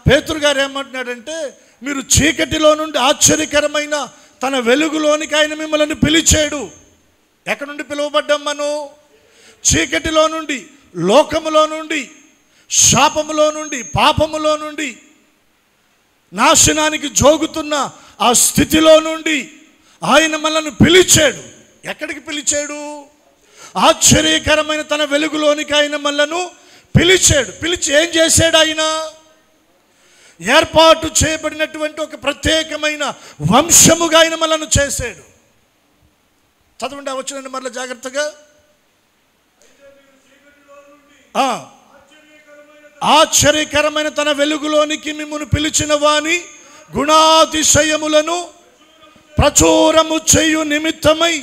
పేతురు గారు ఏమంటున్నాడంటే, మీరు చీకటిలో నుండి ఆశ్చర్యకరమైన తన వెలుగులోనికి ఆయన మిమ్మల్ని పిలిచాడు. ఎక్కడి నుండి పిలువబడ్డాం మనం? చీకటిలో నుండి, లోకములో నుండి, శాపములో నుండి, పాపములో నుండి, నాశనానికి జోగుతున్న ఆ స్థితిలో నుండి ఆయన మనల్ని పిలిచాడు. ఎక్కడికి పిలిచాడు? ఆశ్చర్యకరమైన తన వెలుగులోనికి ఆయన మనలను పిలిచాడు. పిలిచి ఏం చేశాడు? ఆయన ఏర్పాటు చేయబడినటువంటి ఒక ప్రత్యేకమైన వంశముగా ఆయన మనల్ని చేశాడు. చదవండి, వచ్చినండి మరలా జాగ్రత్తగా. ఆశ్చర్యకరమైన తన వెలుగులోనికి మిమ్మును పిలిచిన వాని గుణాతిశయములను ప్రచురము చేయు నిమిత్తమై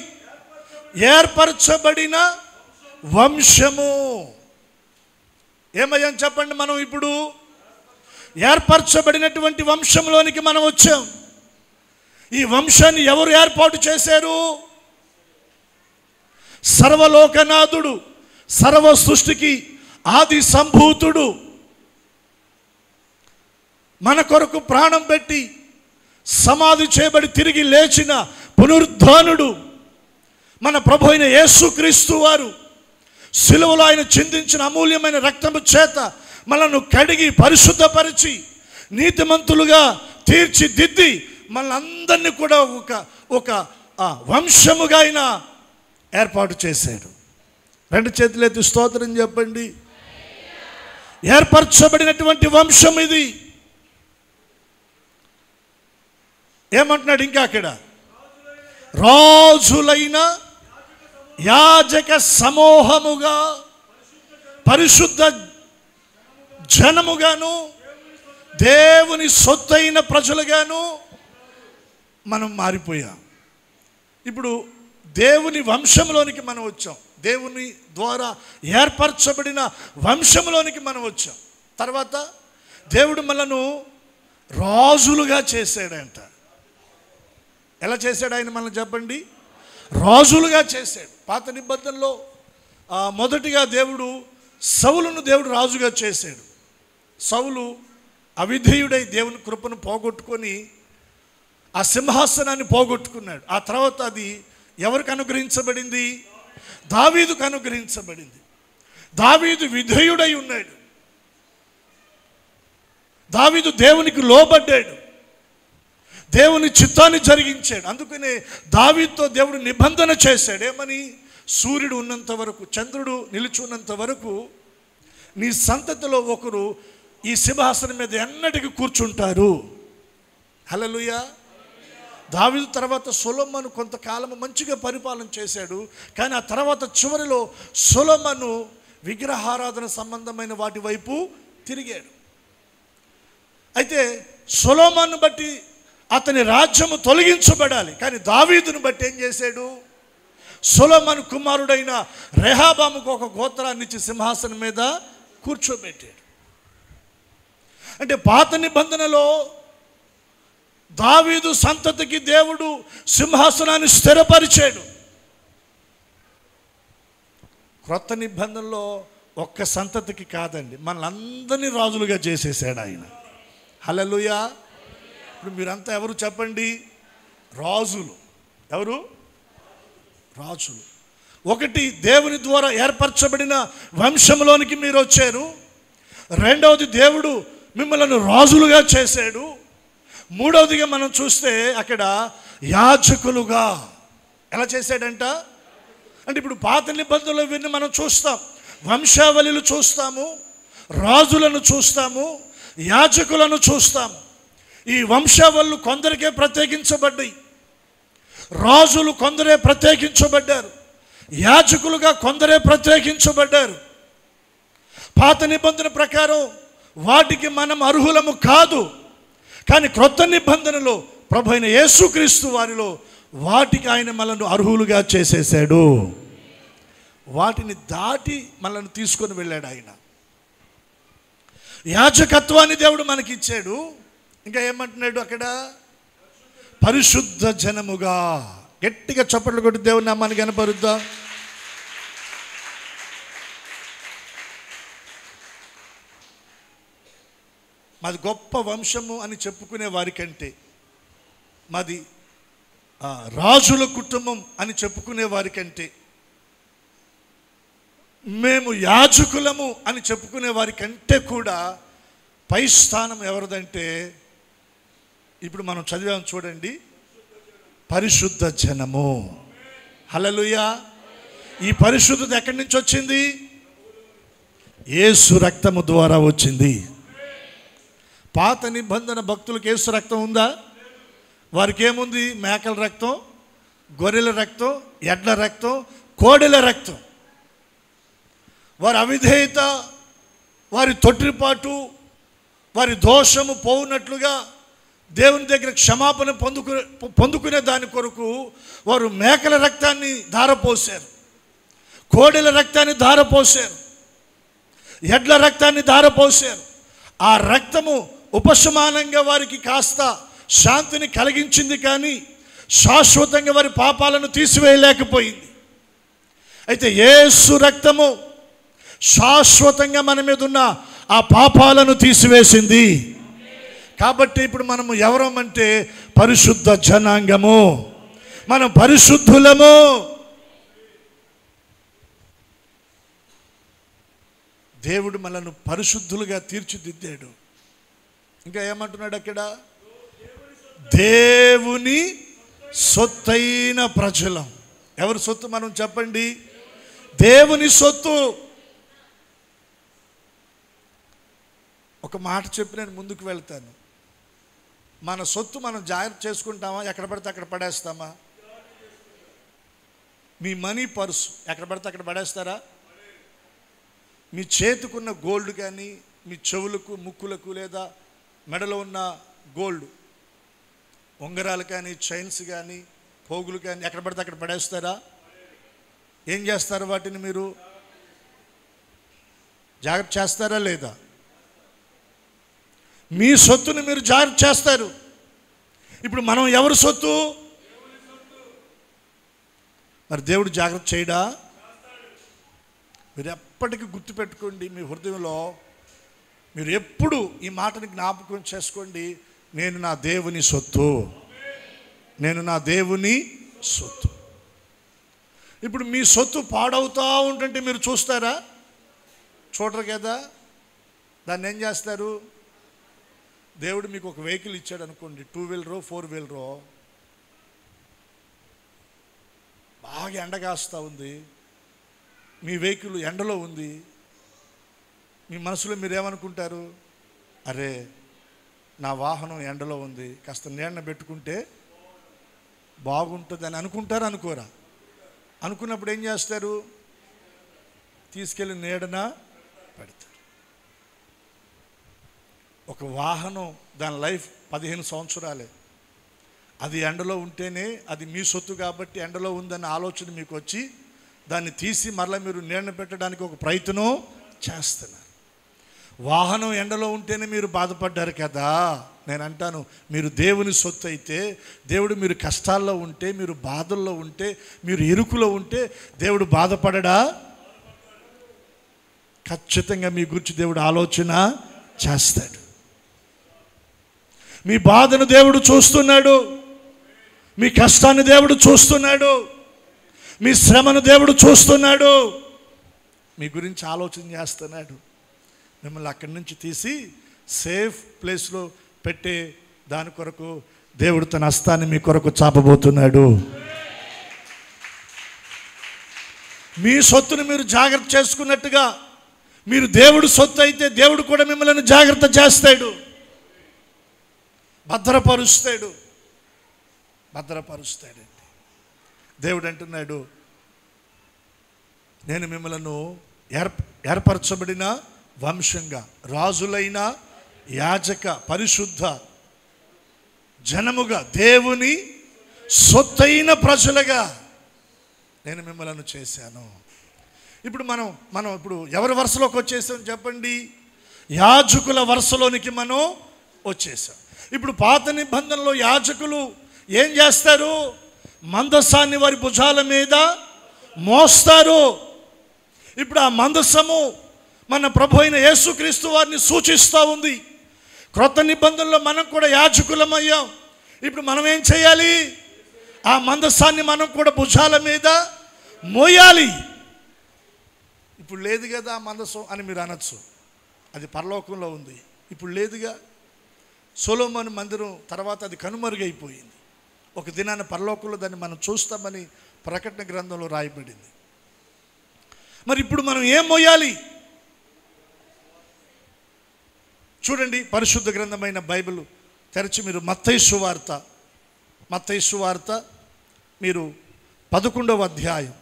ఏర్పరచబడిన వంశము. ఏమయ్యాం చెప్పండి? మనం ఇప్పుడు ఏర్పరచబడినటువంటి వంశంలోనికి మనం వచ్చాం. ఈ వంశాన్ని ఎవరు ఏర్పాటు చేశారు? సర్వలోకనాథుడు, సర్వ సృష్టికి ఆది సంభూతుడు, మన కొరకు ప్రాణం పెట్టి సమాధి చేయబడి తిరిగి లేచిన పునరుద్ధానుడు మన ప్రభు అయిన యేసుక్రీస్తు వారు సిలువలో ఆయన చిందించిన అమూల్యమైన రక్తము చేత మనల్ని కడిగి పరిశుద్ధపరిచి నీతిమంతులుగా తీర్చిదిద్ది మనలందరినీ కూడా ఒక వంశముగా ఆయన ఏర్పాటు చేశాడు. రెండు చేతులెత్తి స్తోత్రం చెప్పండి. ఏర్పరచబడినటువంటి వంశం ఇది. ఏమంటున్నాడు ఇంకా అక్కడ? రాజులైన యాజక సమూహముగా, పరిశుద్ధ జనముగాను, దేవుని సొత్తైన ప్రజలుగాను మనం మారిపోయాం. ఇప్పుడు దేవుని వంశంలోనికి మనం వచ్చాం. దేవుని ద్వారా ఏర్పరచబడిన వంశంలోనికి మనం వచ్చాం. తర్వాత దేవుడు మనను రాజులుగా చేశాడంట. ఎలా చేశాడు ఆయన మనల్ని చెప్పండి? రాజులుగా చేశాడు. పాత నిబంధనలో మొదటిగా సౌలును దేవుడు రాజుగా చేశాడు. సౌలు అవిధేయుడై దేవుని కృపను పోగొట్టుకొని ఆ సింహాసనాన్ని పోగొట్టుకున్నాడు. ఆ తర్వాత అది ఎవరికి అనుగ్రహించబడింది? దావీదుకు అనుగ్రహించబడింది. దావీదు విధేయుడై ఉన్నాడు. దావీదు దేవునికి లోబడ్డాడు, దేవుని చిత్తాన్ని జరిగించాడు. అందుకనే దావీదుతో దేవుడు నిబంధన చేశాడు. ఏమని? సూర్యుడు ఉన్నంత వరకు, చంద్రుడు నిలిచి ఉన్నంత వరకు నీ సంతతిలో ఒకరు ఈ సింహాసనం మీద ఎన్నటికీ కూర్చుంటారు. హల్లెలూయా. దావీదు తర్వాత సొలొమోను కొంతకాలం మంచిగా పరిపాలన చేశాడు. కానీ ఆ తర్వాత చివరిలో సొలొమోను విగ్రహారాధన సంబంధమైన వాటి వైపు తిరిగాడు. అయితే సొలొమోను బట్టి అతని రాజ్యము తొలగించబడాలి. కానీ దావీదును బట్టి ఏం చేశాడు? సొలొమోను కుమారుడైన రెహబాముకు ఒక గోత్రాన్ని ఇచ్చి సింహాసనం మీద కూర్చోబెట్టాడు. అంటే పాత నిబంధనలో దావీదు సంతతికి దేవుడు సింహాసనాన్ని స్థిరపరిచాడు. క్రొత్త నిబంధనలో ఒక్క సంతతికి కాదండి, మనల్ని రాజులుగా చేసేసాడు ఆయన. హల్లెలూయా. ఇప్పుడు మీరంతా ఎవరు చెప్పండి? రాజులు. ఎవరు? రాజులు. ఒకటి, దేవుని ద్వారా ఏర్పరచబడిన వంశంలోనికి మీరు వచ్చారు. రెండవది, దేవుడు మిమ్మల్ని రాజులుగా చేశాడు. మూడవదిగా మనం చూస్తే అక్కడ యాజకులుగా ఎలా చేశాడంట? అంటే ఇప్పుడు పాత నిబంధనలు ఇవన్నీ మనం చూస్తాం, వంశావళిలు చూస్తాము, రాజులను చూస్తాము, యాజకులను చూస్తాము. ఈ వంశావళులు కొందరికే ప్రత్యేకించబడ్డాయి, రాజులు కొందరే ప్రత్యేకించబడ్డారు, యాజకులుగా కొందరే ప్రత్యేకించబడ్డారు. పాత నిబంధన ప్రకారం వాటికి మనం అర్హులము కాదు. కానీ క్రొత్త నిబంధనలో ప్రభు అయిన యేసుక్రీస్తు వారిలో వాటికి ఆయన మనల్ని అర్హులుగా చేసేసాడు. వాటిని దాటి మనల్ని తీసుకొని వెళ్ళాడు ఆయన. యాజకత్వాన్ని దేవుడు మనకి ఇచ్చాడు. ఇంకా ఏమంటున్నాడు అక్కడ? పరిశుద్ధ జనముగా. గట్టిగా చప్పట్లు కొట్టి దేవుని నామాన్ని కనపరుద్దాం. మాది గొప్ప వంశము అని చెప్పుకునే వారికంటే, మాది రాజుల కుటుంబం అని చెప్పుకునే వారికంటే, మేము యాజకులము అని చెప్పుకునే వారికంటే కూడా పై స్థానం ఎవరిదంటే, ఇప్పుడు మనం చదివాం చూడండి, పరిశుద్ధ జనము. హల్లెలూయా. ఈ పరిశుద్ధత ఎక్కడి నుంచి వచ్చింది? యేసు రక్తము ద్వారా వచ్చింది. పాత నిబంధన భక్తులకు యేసు రక్తం ఉందా? వారికి ఏముంది? మేకల రక్తం, గొర్రెల రక్తం, ఎడ్ల రక్తం, కోడెల రక్తం. వారి అవిధేయత, వారి తొట్టిపాటు, వారి దోషము పోవునట్లుగా దేవుని దగ్గర క్షమాపణ పొందుకునే దాని కొరకు వారు మేకల రక్తాన్ని ధారపోసారు, కోడెల రక్తాన్ని ధారపోసారు, ఎడ్ల రక్తాన్ని ధారపోసారు. ఆ రక్తము ఉపశమనంగా వారికి కాస్త శాంతిని కలిగించింది, కానీ శాశ్వతంగా వారి పాపాలను తీసివేయలేకపోయింది. అయితే యేసు రక్తము శాశ్వతంగా మన మీద ఉన్న ఆ పాపాలను తీసివేసింది. కాబట్టి ఇప్పుడు మనము ఎవరమంటే పరిశుద్ధ జనాంగము, మనం పరిశుద్ధులము. దేవుడు మనల్ని పరిశుద్ధులుగా తీర్చిదిద్దాడు. ఇంకా ఏమంటున్నాడు అక్కడ? దేవుని సొత్తైన ప్రజలం. ఎవరి సొత్తు మనం చెప్పండి? దేవుని సొత్తు. ఒక మాట చెప్పి నేను ముందుకు వెళ్తాను. మన సొత్తు మనం జాగ్రత్త చేసుకుంటామా? ఎక్కడ పడితే అక్కడ పడేస్తామా? మీ మనీ పర్సు ఎక్కడ పడితే అక్కడ పడేస్తారా? మీ చేతికున్న గోల్డ్ కానీ, మీ చెవులకు ముక్కులకు లేదా మెడలో ఉన్న గోల్డ్ ఉంగరాలు కానీ, చైన్స్ కానీ, పోగులు కానీ ఎక్కడ పడితే అక్కడ పడేస్తారా? ఏం చేస్తారు వాటిని? మీరు జాగ్రత్త చేస్తారా లేదా? మీ సొత్తుని మీరు జాగ్రత్త చేస్తారు. ఇప్పుడు మనం ఎవరి సొత్తు? మరి దేవుడు జాగ్రత్త చేయడా? మీరు ఎప్పటికీ గుర్తుపెట్టుకోండి, మీ హృదయంలో మీరు ఎప్పుడు ఈ మాటని జ్ఞాపకం చేసుకోండి. నేను నా దేవుని సొత్తు, నేను నా దేవుని సొత్తు. ఇప్పుడు మీ సొత్తు పాడవుతూ ఉంటుంటే మీరు చూస్తారా? చూడరు కదా. దాన్ని ఏం చేస్తారు? దేవుడు మీకు ఒక వెహికల్ ఇచ్చాడు అనుకోండి, 2 వీలరో 4 వీలరో, బాగా ఎండగాస్తూ ఉంది, మీ వెహికల్ ఎండలో ఉంది. మీ మనసులో మీరేమనుకుంటారు? అరే, నా వాహనం ఎండలో ఉంది, కాస్త నీడన పెట్టుకుంటే బాగుంటుంది అని అనుకుంటారు, అనుకోరా? అనుకున్నప్పుడు ఏం చేస్తారు? తీసుకెళ్ళి నీడన పెడతారు. ఒక వాహనం దాని లైఫ్ 15 సంవత్సరాలే. అది ఎండలో ఉంటేనే అది మీ సొత్తు కాబట్టి ఎండలో ఉందన్న ఆలోచన మీకు వచ్చి దాన్ని తీసి మరలా మీరు నీడన పెట్టడానికి ఒక ప్రయత్నం చేస్తున్నారు. వాహనం ఎండలో ఉంటేనే మీరు బాధపడ్డారు కదా. నేను అంటాను, మీరు దేవుని సొత్తు అయితే, దేవుడు మీరు కష్టాల్లో ఉంటే, మీరు బాధల్లో ఉంటే, మీరు ఇరుకులో ఉంటే దేవుడు బాధపడడా? ఖచ్చితంగా మీ గురించి దేవుడు ఆలోచన చేస్తాడు. మీ బాధను దేవుడు చూస్తున్నాడు, మీ కష్టాన్ని దేవుడు చూస్తున్నాడు, మీ శ్రమను దేవుడు చూస్తున్నాడు, మీ గురించి ఆలోచన చేస్తున్నాడు. మిమ్మల్ని అక్కడి నుంచి తీసి సేఫ్ ప్లేస్లో పెట్టే దాని కొరకు దేవుడు తన హస్తాన్ని మీ కొరకు చాపబోతున్నాడు. మీ సొత్తును మీరు జాగ్రత్త చేసుకున్నట్టుగా మీరు దేవుడు సొత్తు అయితే దేవుడు కూడా మిమ్మల్ని జాగ్రత్త చేస్తాడు, భద్రపరుస్తాడు. భద్రపరుస్తాడండి. దేవుడు అంటున్నాడు, నేను మిమ్మలను ఏర్పరచబడిన వంశంగా, రాజులైన యాజక పరిశుద్ధ జనముగా, దేవుని సొత్తైన ప్రజలుగా నేను మిమ్మలను చేశాను. ఇప్పుడు మనం ఇప్పుడు ఎవరి వరుసలోకి వచ్చేసాం చెప్పండి? యాజకుల వరుసలోనికి మనం వచ్చేసాం. ఇప్పుడు పాత నిబంధనలో యాజకులు ఏం చేస్తారు? మందసాన్ని వారి భుజాల మీద మోస్తారు. ఇప్పుడు ఆ మందసము మన ప్రభు అయిన యేసుక్రీస్తు వారిని సూచిస్తూ ఉంది. క్రొత్త నిబంధనలో మనం కూడా యాజకులమయ్యాం. ఇప్పుడు మనం ఏం చేయాలి? ఆ మందసాన్ని మనం కూడా భుజాల మీద మోయాలి. ఇప్పుడు లేదు కదా ఆ మందసం అని మీరు అనొచ్చు, అది పరలోకంలో ఉంది. ఇప్పుడు లేదుగా. సొలొమోను మందిరం తర్వాత అది కనుమరుగైపోయింది. ఒక దినాన పరలోకంలో దాన్ని మనం చూస్తామని ప్రకటన గ్రంథంలో రాయబడింది. మరి ఇప్పుడు మనం ఏం మోయాలి? చూడండి, పరిశుద్ధ గ్రంథమైన బైబిల్ తెరచి మీరు మత్తయి సువార్త మీరు 11వ అధ్యాయం,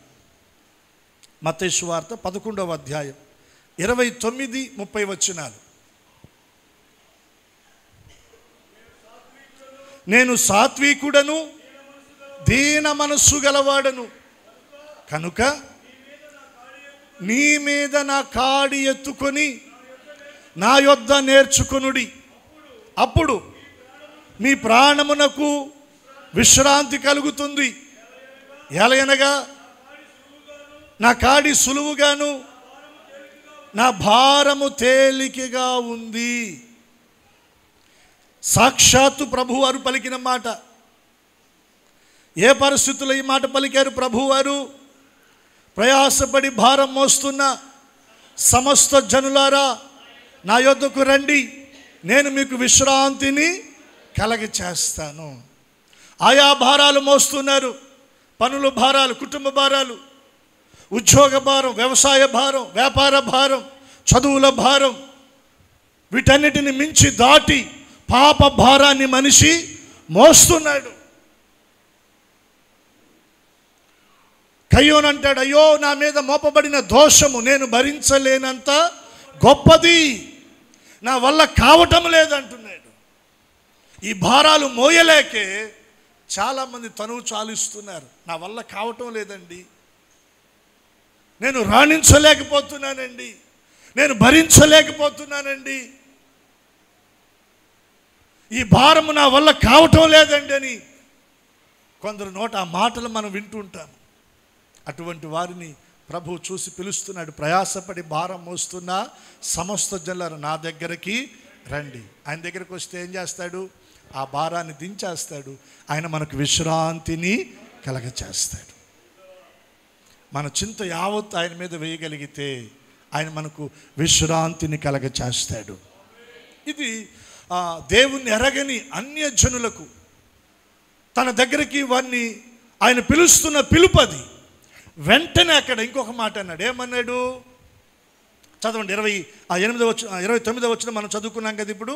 మత్తయి సువార్త 11వ అధ్యాయం 29-30 వచనాలు. నేను సాత్వికుడను, దీన మనస్సు గలవాడను కనుక నీ మీద నా కాడి ఎత్తుకొని నా యొద్ద నేర్చుకొనుడి, అప్పుడు మీ ప్రాణమునకు విశ్రాంతి కలుగుతుంది. ఎలయనగా నా కాడి సులువుగాను నా భారము తేలికగా ఉంది. సాక్షాత్తు ప్రభువారు పలికిన మాట. ఏ పరిస్థితుల్లో ఈ మాట పలికారు ప్రభువారు? ప్రయాసపడి భారం మోస్తున్న సమస్త జనులారా నా యొద్దకు రండి, నేను మీకు విశ్రాంతిని కలగచేస్తాను. ఆయా భారాలు మోస్తున్నారు. పనుల భారాలు, కుటుంబ భారాలు, ఉద్యోగ భారం, వ్యవసాయ భారం, వ్యాపార భారం, చదువుల భారం, వీటన్నిటిని మించి దాటి పాప భారాన్ని మనిషి మోస్తున్నాడు. కయ్యోను అంటాడు, అయ్యో నా మీద మోపబడిన దోషము నేను భరించలేనంత గొప్పది, నా వల్ల కావటం లేదంటున్నాడు. ఈ భారాలు మోయలేకే చాలామంది తనువు చాలిస్తున్నారు. నా వల్ల కావటం లేదండి, నేను రాణించలేకపోతున్నానండి, నేను భరించలేకపోతున్నానండి, ఈ భారము నా వల్ల కావటం లేదండి అని కొందరు నోట ఆ మాటలు మనం వింటూ ఉంటాము. అటువంటి వారిని ప్రభు చూసి పిలుస్తున్నాడు. ప్రయాసపడి భారం మోస్తున్న సమస్త జనులారా నా దగ్గరికి రండి. ఆయన దగ్గరికి వస్తే ఏం చేస్తాడు? ఆ భారాన్ని దించేస్తాడు. ఆయన మనకు విశ్రాంతిని కలగచేస్తాడు. మన చింత యావత్ ఆయన మీద వేయగలిగితే ఆయన మనకు విశ్రాంతిని కలగచేస్తాడు. ఇది దేవుణ్ణి ఎరగని అన్యజనులకు తన దగ్గరికి వారిని ఆయన పిలుస్తున్న పిలుపది. వెంటనే అక్కడ ఇంకొక మాట అన్నాడు. ఏమన్నాడు? చదవండి. 29వ వచనం మనం చదువుకున్నాం కదా. ఇప్పుడు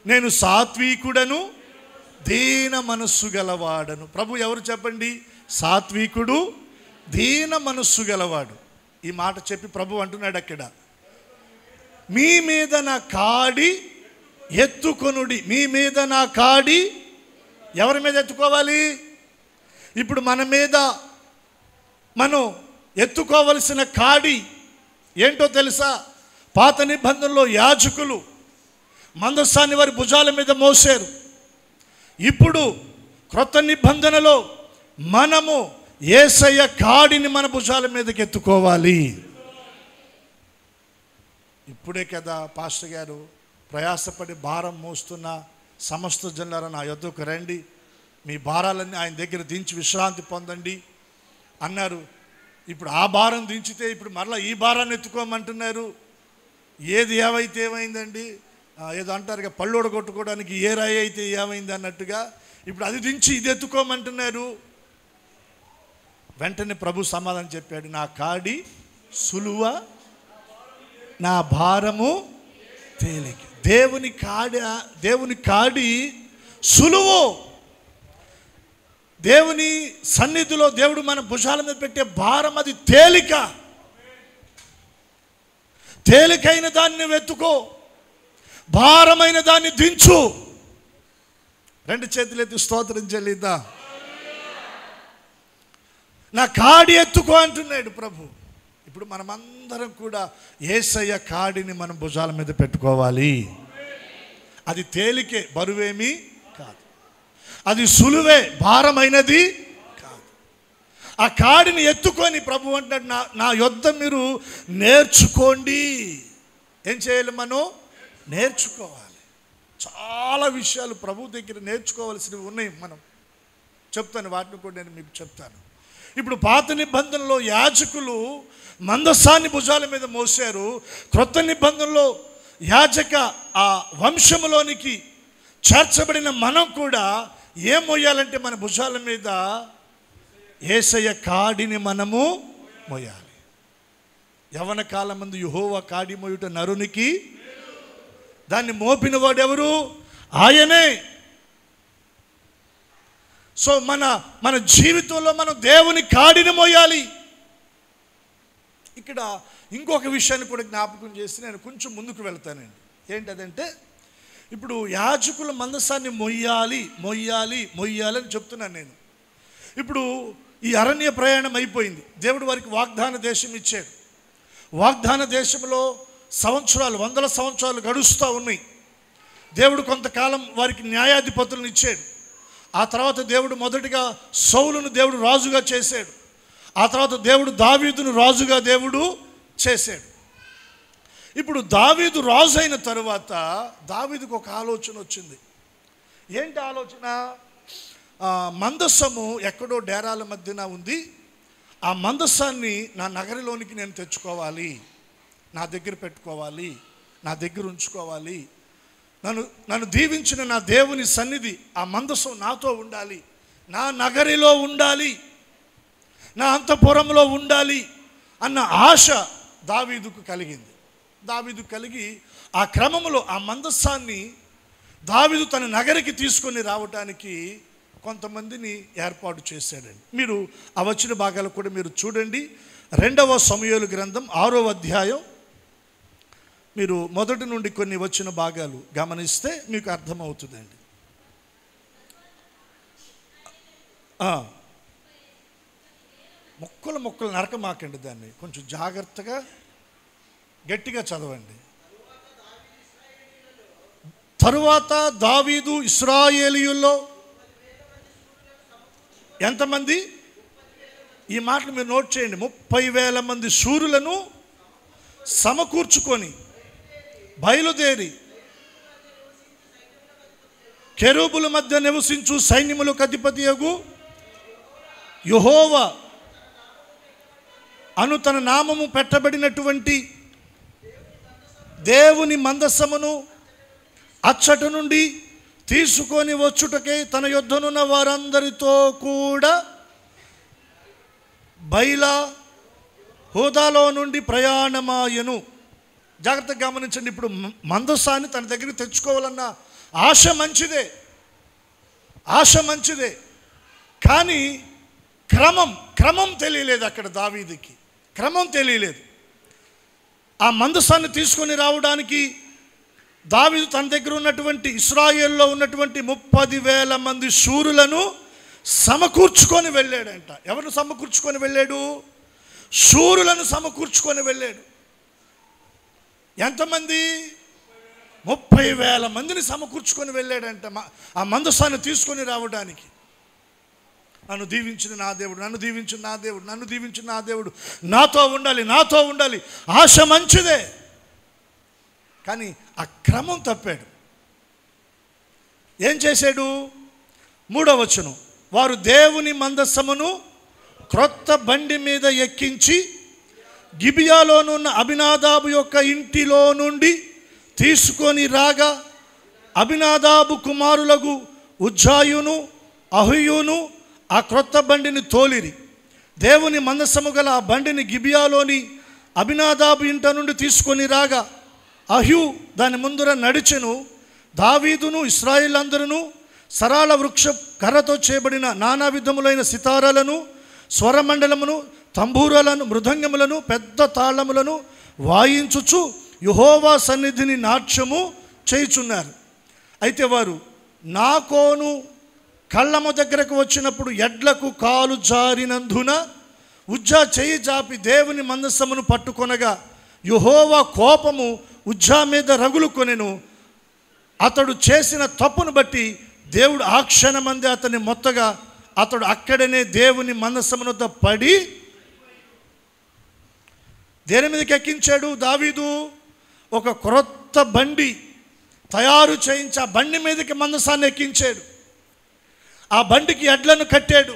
నేను సాత్వికుడను దీన మనస్సు గలవాడను. ప్రభు ఎవరు చెప్పండి? సాత్వికుడు, దీన మనస్సు గలవాడు. ఈ మాట చెప్పి ప్రభు అంటున్నాడు అక్కడ, మీ మీద నా కాడి ఎత్తుకొనుడి. మీ మీద నా కాడి ఎవరి మీద ఎత్తుకోవాలి? ఇప్పుడు మన మీద మనం ఎత్తుకోవలసిన కాడి ఏంటో తెలుసా? పాత నిబంధనలో యాజకులు మందసాన్ని వారి భుజాల మీద మోసారు. ఇప్పుడు క్రొత్త నిబంధనలో మనము యేసయ్య కాడిని మన భుజాల మీదకి ఎత్తుకోవాలి. ఇప్పుడే కదా పాస్టర్ గారు ప్రయాసపడి భారం మోస్తున్న సమస్త జనులారా నా యొద్దకు రండి, మీ భారాలన్నీ ఆయన దగ్గర దించి విశ్రాంతి పొందండి అన్నారు. ఇప్పుడు ఆ భారం దించితే ఇప్పుడు మరలా ఈ భారాన్ని ఎత్తుకోమంటున్నారు. ఏది ఏవైతే ఏమైందండి, ఏదో అంటారుగా పళ్ళోడ కొట్టుకోవడానికి ఏ రాయి అయితే ఏమైంది అన్నట్టుగా ఇప్పుడు అది దించి ఇది ఎత్తుకోమంటున్నారు. వెంటనే ప్రభు సమాధానం చెప్పాడు, నా కాడి సులువ, నా భారము తేలిక. దేవుని కాడి సులువు. దేవుని సన్నిధిలో దేవుడు మన భుజాల మీద పెట్టే భారం అది తేలిక. తేలికైన దాన్ని వెతుకో, భారమైన దాన్ని దించు. రెండు చేతులెత్తి స్తోత్రం చెల్లిద్దా. నా కాడి ఎత్తుకో అంటున్నాడు ప్రభు. ఇప్పుడు మనమందరం కూడా యేసయ్య కాడిని మనం భుజాల మీద పెట్టుకోవాలి. అది తేలికే, బరువేమీ కాదు. అది సులువే, భారమైనది కాదు. ఆ కాడిని ఎత్తుకొని ప్రభు అంటాడు, నా యొద్ద మీరు నేర్చుకోండి. ఏం చేయాలి? మనం నేర్చుకోవాలి. చాలా విషయాలు ప్రభు దగ్గర నేర్చుకోవాల్సినవి ఉన్నాయి. మనం చెప్తాను, వాటిని కూడా నేను మీకు చెప్తాను. ఇప్పుడు పాత నిబంధనలో యాజకులు మందసాన్ని భుజాల మీద మోసారు. క్రొత్త నిబంధనలో యాజక ఆ వంశములోనికి చేర్చబడిన మనం కూడా ఏం మోయాలంటే మన భుజాల మీద యేసయ్య కాడిని మనము మోయాలి. యవ్వన కాలం మందు యెహోవా కాడి మోయుట నరునికి, దాన్ని మోపిన వాడు ఎవరు? ఆయనే. సో మన జీవితంలో మనం దేవుని కాడిని మోయాలి. ఇక్కడ ఇంకొక విషయాన్ని కూడా జ్ఞాపకం చేసి నేను కొంచెం ముందుకు వెళ్తానండి. ఏంటదంటే, ఇప్పుడు యాజకుల మందసాన్ని మొయ్యాలి అని చెప్తున్నాను నేను. ఇప్పుడు ఈ అరణ్య ప్రయాణం అయిపోయింది. దేవుడు వారికి వాగ్దాన దేశం ఇచ్చాడు. వాగ్దాన దేశంలో సంవత్సరాలు, వందల సంవత్సరాలు గడుస్తూ ఉన్నాయి. దేవుడు కొంతకాలం వారికి న్యాయాధిపతులను ఇచ్చాడు. ఆ తర్వాత దేవుడు మొదటిగా సౌలును దేవుడు రాజుగా చేశాడు. ఆ తర్వాత దేవుడు దావీదును రాజుగా దేవుడు చేశాడు. ఇప్పుడు దావీదు రాజు అయిన తరువాత దావీదుకు ఒక ఆలోచన వచ్చింది. ఏంటి ఆలోచన? మందస్సము ఎక్కడో డేరాల మధ్యన ఉంది. ఆ మందస్సాన్ని నా నగరిలోనికి నేను తెచ్చుకోవాలి, నా దగ్గర పెట్టుకోవాలి, నా దగ్గర ఉంచుకోవాలి. నన్ను దీవించిన నా దేవుని సన్నిధి, ఆ మందస్సం నాతో ఉండాలి, నా నగరిలో ఉండాలి, నా అంతఃపురంలో ఉండాలి అన్న ఆశ దావీదుకు కలిగింది. దావీదుకు కలిగి ఆ క్రమంలో ఆ మందస్సాన్ని దావీదు తన నగరికి తీసుకొని రావటానికి కొంతమందిని ఏర్పాటు చేశాడండి. మీరు ఆ వచ్చిన భాగాలు కూడా మీరు చూడండి. 2వ సమూయేలు గ్రంథం 6వ అధ్యాయం మీరు మొదటి నుండి కొన్ని వచ్చిన భాగాలు గమనిస్తే మీకు అర్థమవుతుందండి. మొక్కలు నరకమాకండి, దాన్ని కొంచెం జాగ్రత్తగా గట్టిగా చదవండి. తరువాత దావీదు ఇశ్రాయేలీయుల్లో ఎంతమంది? ఈ మాటలు మీరు నోట్ చేయండి. 30,000 మంది శూరులను సమకూర్చుకొని బయలుదేరి కెరూబుల మధ్య నివసించు సైన్యములకు అధిపతియగు యెహోవా అను తన నామము పెట్టబడినటువంటి దేవుని మందస్సమును అచ్చట నుండి తీసుకొని వచ్చుటకై తన యొద్దనున్న వారందరితో కూడా బయలా హోదాలో నుండి ప్రయాణమాయను. జాగ్రత్తగా గమనించండి. ఇప్పుడు మందస్సాన్ని తన దగ్గరికి తెచ్చుకోవాలన్న ఆశ మంచిదే, కానీ క్రమం తెలియలేదు. అక్కడ దావీదుకి క్రమం తెలియలేదు. ఆ మందస్సాన్ని తీసుకొని రావడానికి దావీదు తన దగ్గర ఉన్నటువంటి ఇశ్రాయేల్లో ఉన్నటువంటి 30,000 మంది శూరులను సమకూర్చుకొని వెళ్ళాడంట. ఎవరిని సమకూర్చుకొని వెళ్ళాడు? శూరులను సమకూర్చుకొని వెళ్ళాడు. ఎంతమంది? 30,000 మందిని సమకూర్చుకొని వెళ్ళాడంట ఆ మందస్సాన్ని తీసుకొని రావడానికి. నన్ను దీవించిన నా దేవుడు, నన్ను దీవించిన నా దేవుడు, నన్ను దీవించిన నా దేవుడు నాతో ఉండాలి. ఆశ మంచిదే, కానీ ఆ క్రమం తప్పాడు. ఏం చేశాడు? 3వ వచనం, వారు దేవుని మందస్సమును క్రొత్త బండి మీద ఎక్కించి గిబియాలోనున్న అబినాదాబు యొక్క ఇంటిలో నుండి తీసుకొని రాగా అబినాదాబు కుమారులకు ఉజ్జాయును అహుయును ఆ క్రొత్త బండిని తోలిరి. దేవుని మందస్సము గల ఆ బండిని గిబియాలోని అబినాదాబు ఇంట నుండి తీసుకొని రాగా అహ్యు దాని ముందర నడిచెను. దావీదును ఇశ్రాయేలందరూ సరాల వృక్ష కర్రతో చేయబడిన నానా విధములైన సితారాలను, స్వరమండలమును, తంబూరాలను, మృదంగములను, పెద్ద తాళములను వాయించుచు యెహోవా సన్నిధిని నాట్యము చేయుచున్నారు. అయితే వారు నాకోను కళ్ళము దగ్గరకు వచ్చినప్పుడు ఎడ్లకు కాలు జారినందున ఉజ్జా చేయి జాపి దేవుని మందస్సమును పట్టుకొనగా యెహోవా కోపము ఉజ్జా మీద రగులు కొనెను. అతడు చేసిన తప్పును బట్టి దేవుడు ఆ క్షణమందే అతన్ని మొత్తగా అతడు అక్కడనే దేవుని మందస్సమును వద్ద పడి దేని మీదకి ఎక్కించాడు? దావీదు ఒక క్రొత్త బండి తయారు చేయించి ఆ బండి మీదకి మందస్సాన్ని ఎక్కించాడు. ఆ బండికి ఎడ్లను కట్టాడు.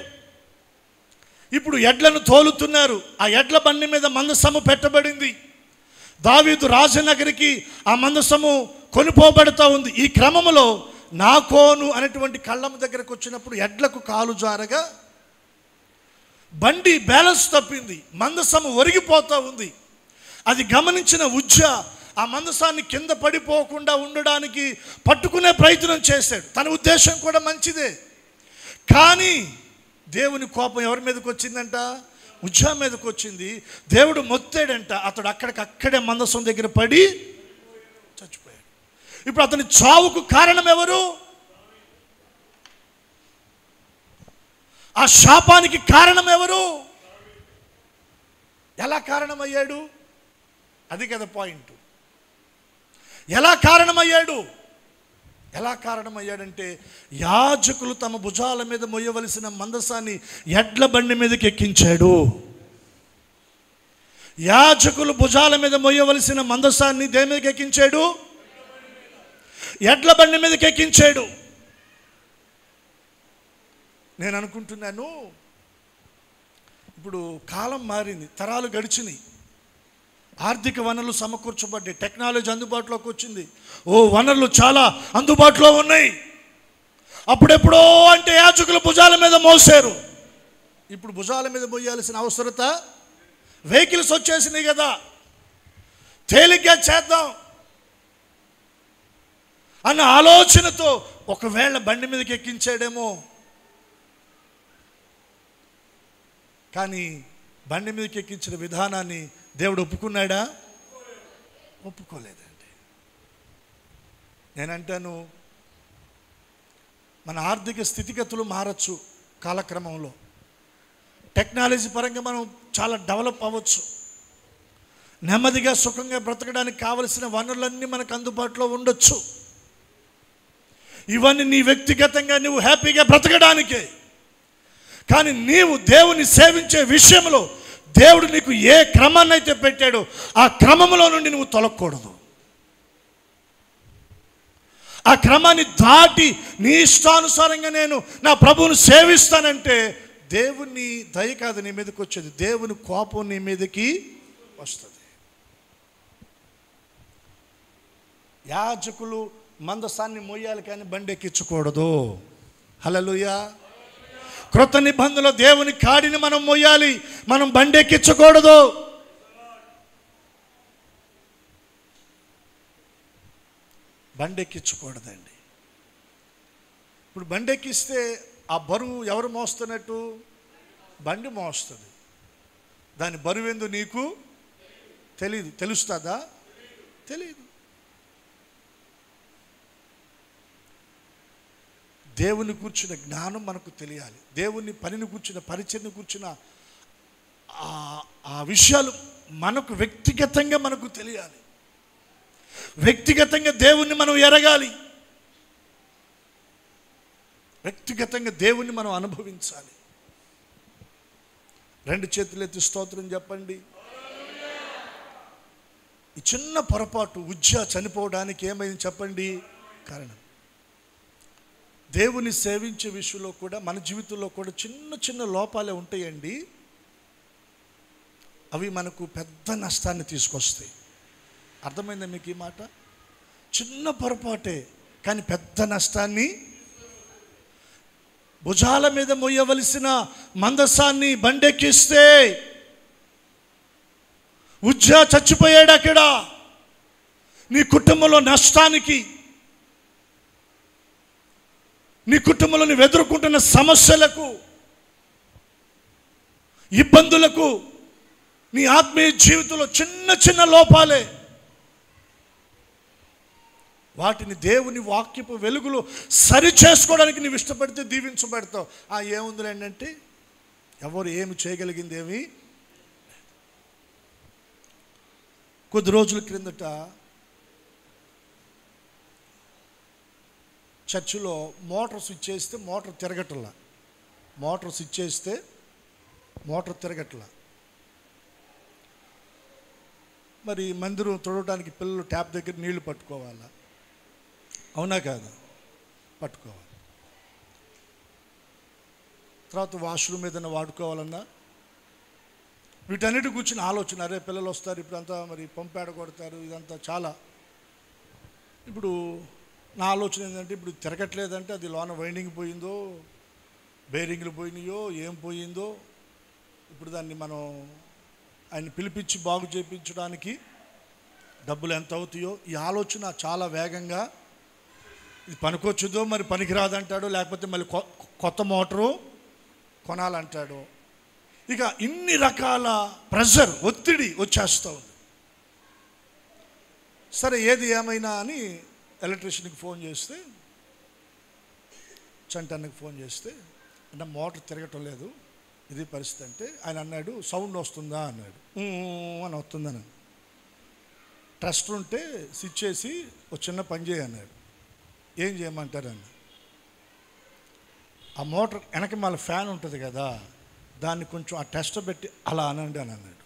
ఇప్పుడు ఎడ్లను తోలుతున్నారు. ఆ ఎడ్ల బండి మీద మందస్సము పెట్టబడింది. దావీదు రాజనగరికి ఆ మందస్సము కొనిపోబడుతూ ఉంది. ఈ క్రమంలో నాకోను అనేటువంటి కళ్ళం దగ్గరకు వచ్చినప్పుడు ఎడ్లకు కాలు జారగా బండి బ్యాలెన్స్ తప్పింది, మందస్సము ఒరిగిపోతూ ఉంది. అది గమనించిన ఉజ్జా ఆ మందస్సాన్ని కింద పడిపోకుండా ఉండడానికి పట్టుకునే ప్రయత్నం చేశాడు. తన ఉద్దేశం కూడా మంచిదే, కానీ దేవుని కోపం ఎవరి మీదకి వచ్చిందంట? ఉజ్జా మీదకి వచ్చింది. దేవుడు మొత్తాడంట. అతడు అక్కడే మందస్సం దగ్గర పడి చచ్చిపోయాడు. ఇప్పుడు అతని చావుకు కారణం ఎవరు? ఆ శాపానికి కారణం ఎవరు? ఎలా కారణమయ్యాడు? అది కదా పాయింట్. ఎలా కారణమయ్యాడంటే యాజకులు తమ భుజాల మీద మొయ్యవలసిన మందసాన్ని ఎడ్ల బండి మీదకి ఎక్కించాడు. యాజకులు భుజాల మీద మోయవలసిన మందసాన్ని దేని మీదకి ఎక్కించాడు? ఎడ్ల బండి మీదకి ఎక్కించాడు. నేను అనుకుంటున్నాను, ఇప్పుడు కాలం మారింది, తరాలు గడిచినాయి, ఆర్థిక వనరులు సమకూర్చబడ్డాయి, టెక్నాలజీ అందుబాటులోకి వచ్చింది, వనరులు చాలా అందుబాటులో ఉన్నాయి. అప్పుడెప్పుడో అంటే యాజకులు భుజాల మీద మోసారు. ఇప్పుడు భుజాల మీద మోయాల్సిన అవసరత, వెహికల్స్ వచ్చేసినాయి కదా, తేలిగ్గా చేద్దాం అన్న ఆలోచనతో ఒకవేళ బండి మీదకి ఎక్కించాడేమో. కానీ బండి మీదకి ఎక్కించిన విధానాన్ని దేవుడు ఒప్పుకున్నాడా? ఒప్పుకోలేదండి. నేనంటాను, మన ఆర్థిక స్థితిగతులు మారచ్చు కాలక్రమంలో, టెక్నాలజీ పరంగా మనం చాలా డెవలప్ అవ్వచ్చు, నెమ్మదిగా సుఖంగా బ్రతకడానికి కావలసిన వనరులన్నీ మనకు అందుబాటులో ఉండొచ్చు. ఇవన్నీ నీ వ్యక్తిగతంగా నువ్వు హ్యాపీగా బ్రతకడానికే. కానీ నీవు దేవుని సేవించే విషయంలో దేవుడు నీకు ఏ క్రమాన్ని అయితే పెట్టాడో ఆ క్రమంలో నుండి నువ్వు తొలగకూడదు. ఆ క్రమాన్ని దాటి నీ ఇష్టానుసారంగా నేను నా ప్రభువును సేవిస్తానంటే దేవుని దయ కాదు నీ మీదకి వచ్చేది, దేవుని కోపం నీ మీదకి వస్తుంది. యాజకులు మందసాన్ని మోయాలి కానీ బండి ఎక్కించకూడదు. హల్లెలూయా. క్రొత్త నిబంధనలో దేవుని కాడిని మనం మోయాలి, మనం బండి ఎక్కించకూడదు. బండి ఎక్కించకూడదండి. ఇప్పుడు బండి ఎక్కిస్తే ఆ బరువు ఎవరు మోస్తున్నట్టు? బండి మోస్తుంది. దాని బరువెందు నీకు తెలీదు. తెలుస్తుందా? తెలీదు. దేవుని కూర్చున్న జ్ఞానం మనకు తెలియాలి, దేవుని పనిని కూర్చున్న పరిచయని కూర్చున్న ఆ విషయాలు మనకు వ్యక్తిగతంగా మనకు తెలియాలి. వ్యక్తిగతంగా దేవుణ్ణి మనం ఎరగాలి, వ్యక్తిగతంగా దేవుణ్ణి మనం అనుభవించాలి. రెండు చేతులు ఎత్తి స్తోత్రం చెప్పండి. ఈ చిన్న పొరపాటు ఉజ్జా చనిపోవడానికి ఏమైంది చెప్పండి? కారణం. దేవుని సేవించే విషయంలో కూడా మన జీవితంలో కూడా చిన్న చిన్న లోపాలే ఉంటాయండి. అవి మనకు పెద్ద నష్టాన్ని తీసుకొస్తాయి. అర్థమైందా మీకు ఈ మాట? చిన్న పొరపాటే కానీ పెద్ద నష్టాన్ని. భుజాల మీద మోయవలసిన మందసాన్ని బండెక్కిస్తే ఉజ్జా చచ్చిపోయాడు అక్కడ. నీ కుటుంబంలో నష్టానికి, నీ కుటుంబంలో నువ్వు ఎదుర్కొంటున్న సమస్యలకు, ఇబ్బందులకు, నీ ఆత్మీయ జీవితంలో చిన్న చిన్న లోపాలే, వాటిని దేవుని వాక్యపు వెలుగులో సరి చేసుకోవడానికి నువ్వు ఇష్టపడితే దీవించబడతావు. ఏముందిలేండి అంటే ఎవరు ఏమి చేయగలిగింది ఏమి. కొద్ది రోజుల క్రిందట చర్చిలో మోటార్ స్విచ్ చేస్తే మోటార్ తిరగట్లా. మోటార్ స్విచ్ చేస్తే మోటార్ తిరగట్లా. మరి మందిరం తొడవడానికి పిల్లలు ట్యాప్ దగ్గర నీళ్లు పట్టుకోవాలా? అవునా కాదా? పట్టుకోవాలి. తర్వాత వాష్రూమ్ ఏదైనా వాడుకోవాలన్నా వీటన్నిటి కూర్చుని ఆలోచన, అరే పిల్లలు వస్తారు ఇప్పుడంతా మరి పంపేడ కొడతారు, ఇదంతా చాలా. ఇప్పుడు నా ఆలోచన ఏంటంటే ఇప్పుడు తిరగట్లేదంటే అది లోన వైండింగ్ పోయిందో, బేరింగ్లు పోయినాయో, ఏం పోయిందో. ఇప్పుడు దాన్ని మనం ఆయన పిలిపించి బాగు చేయించడానికి డబ్బులు ఎంత అవుతాయో ఈ ఆలోచన చాలా వేగంగా. ఇది పనికొచ్చుదో మరి పనికిరాదంటాడు, లేకపోతే మళ్ళీ కొత్త మోటరు కొనాలంటాడు. ఇక ఇన్ని రకాల ప్రెషర్, ఒత్తిడి వచ్చేస్తూ ఉంది. సరే ఏది ఏమైనా అని ఎలక్ట్రీషియన్కి ఫోన్ చేస్తే, చంటన్నకి ఫోన్ చేస్తే, అంటే మోటార్ తిరగటం లేదు, ఇది పరిస్థితి అంటే ఆయన అన్నాడు, సౌండ్ వస్తుందా అన్నాడు. అని వస్తుందని. ట్రస్ట్ ఉంటే స్విచ్ చేసి ఒక చిన్న పని చేయి అన్నాడు. ఏం చేయమంటారన్న, ఆ మోటార్ వెనక మళ్ళీ ఫ్యాన్ ఉంటుంది కదా, దాన్ని కొంచెం ఆ టెస్ట్ పెట్టి అలా అనండి అని అన్నాడు.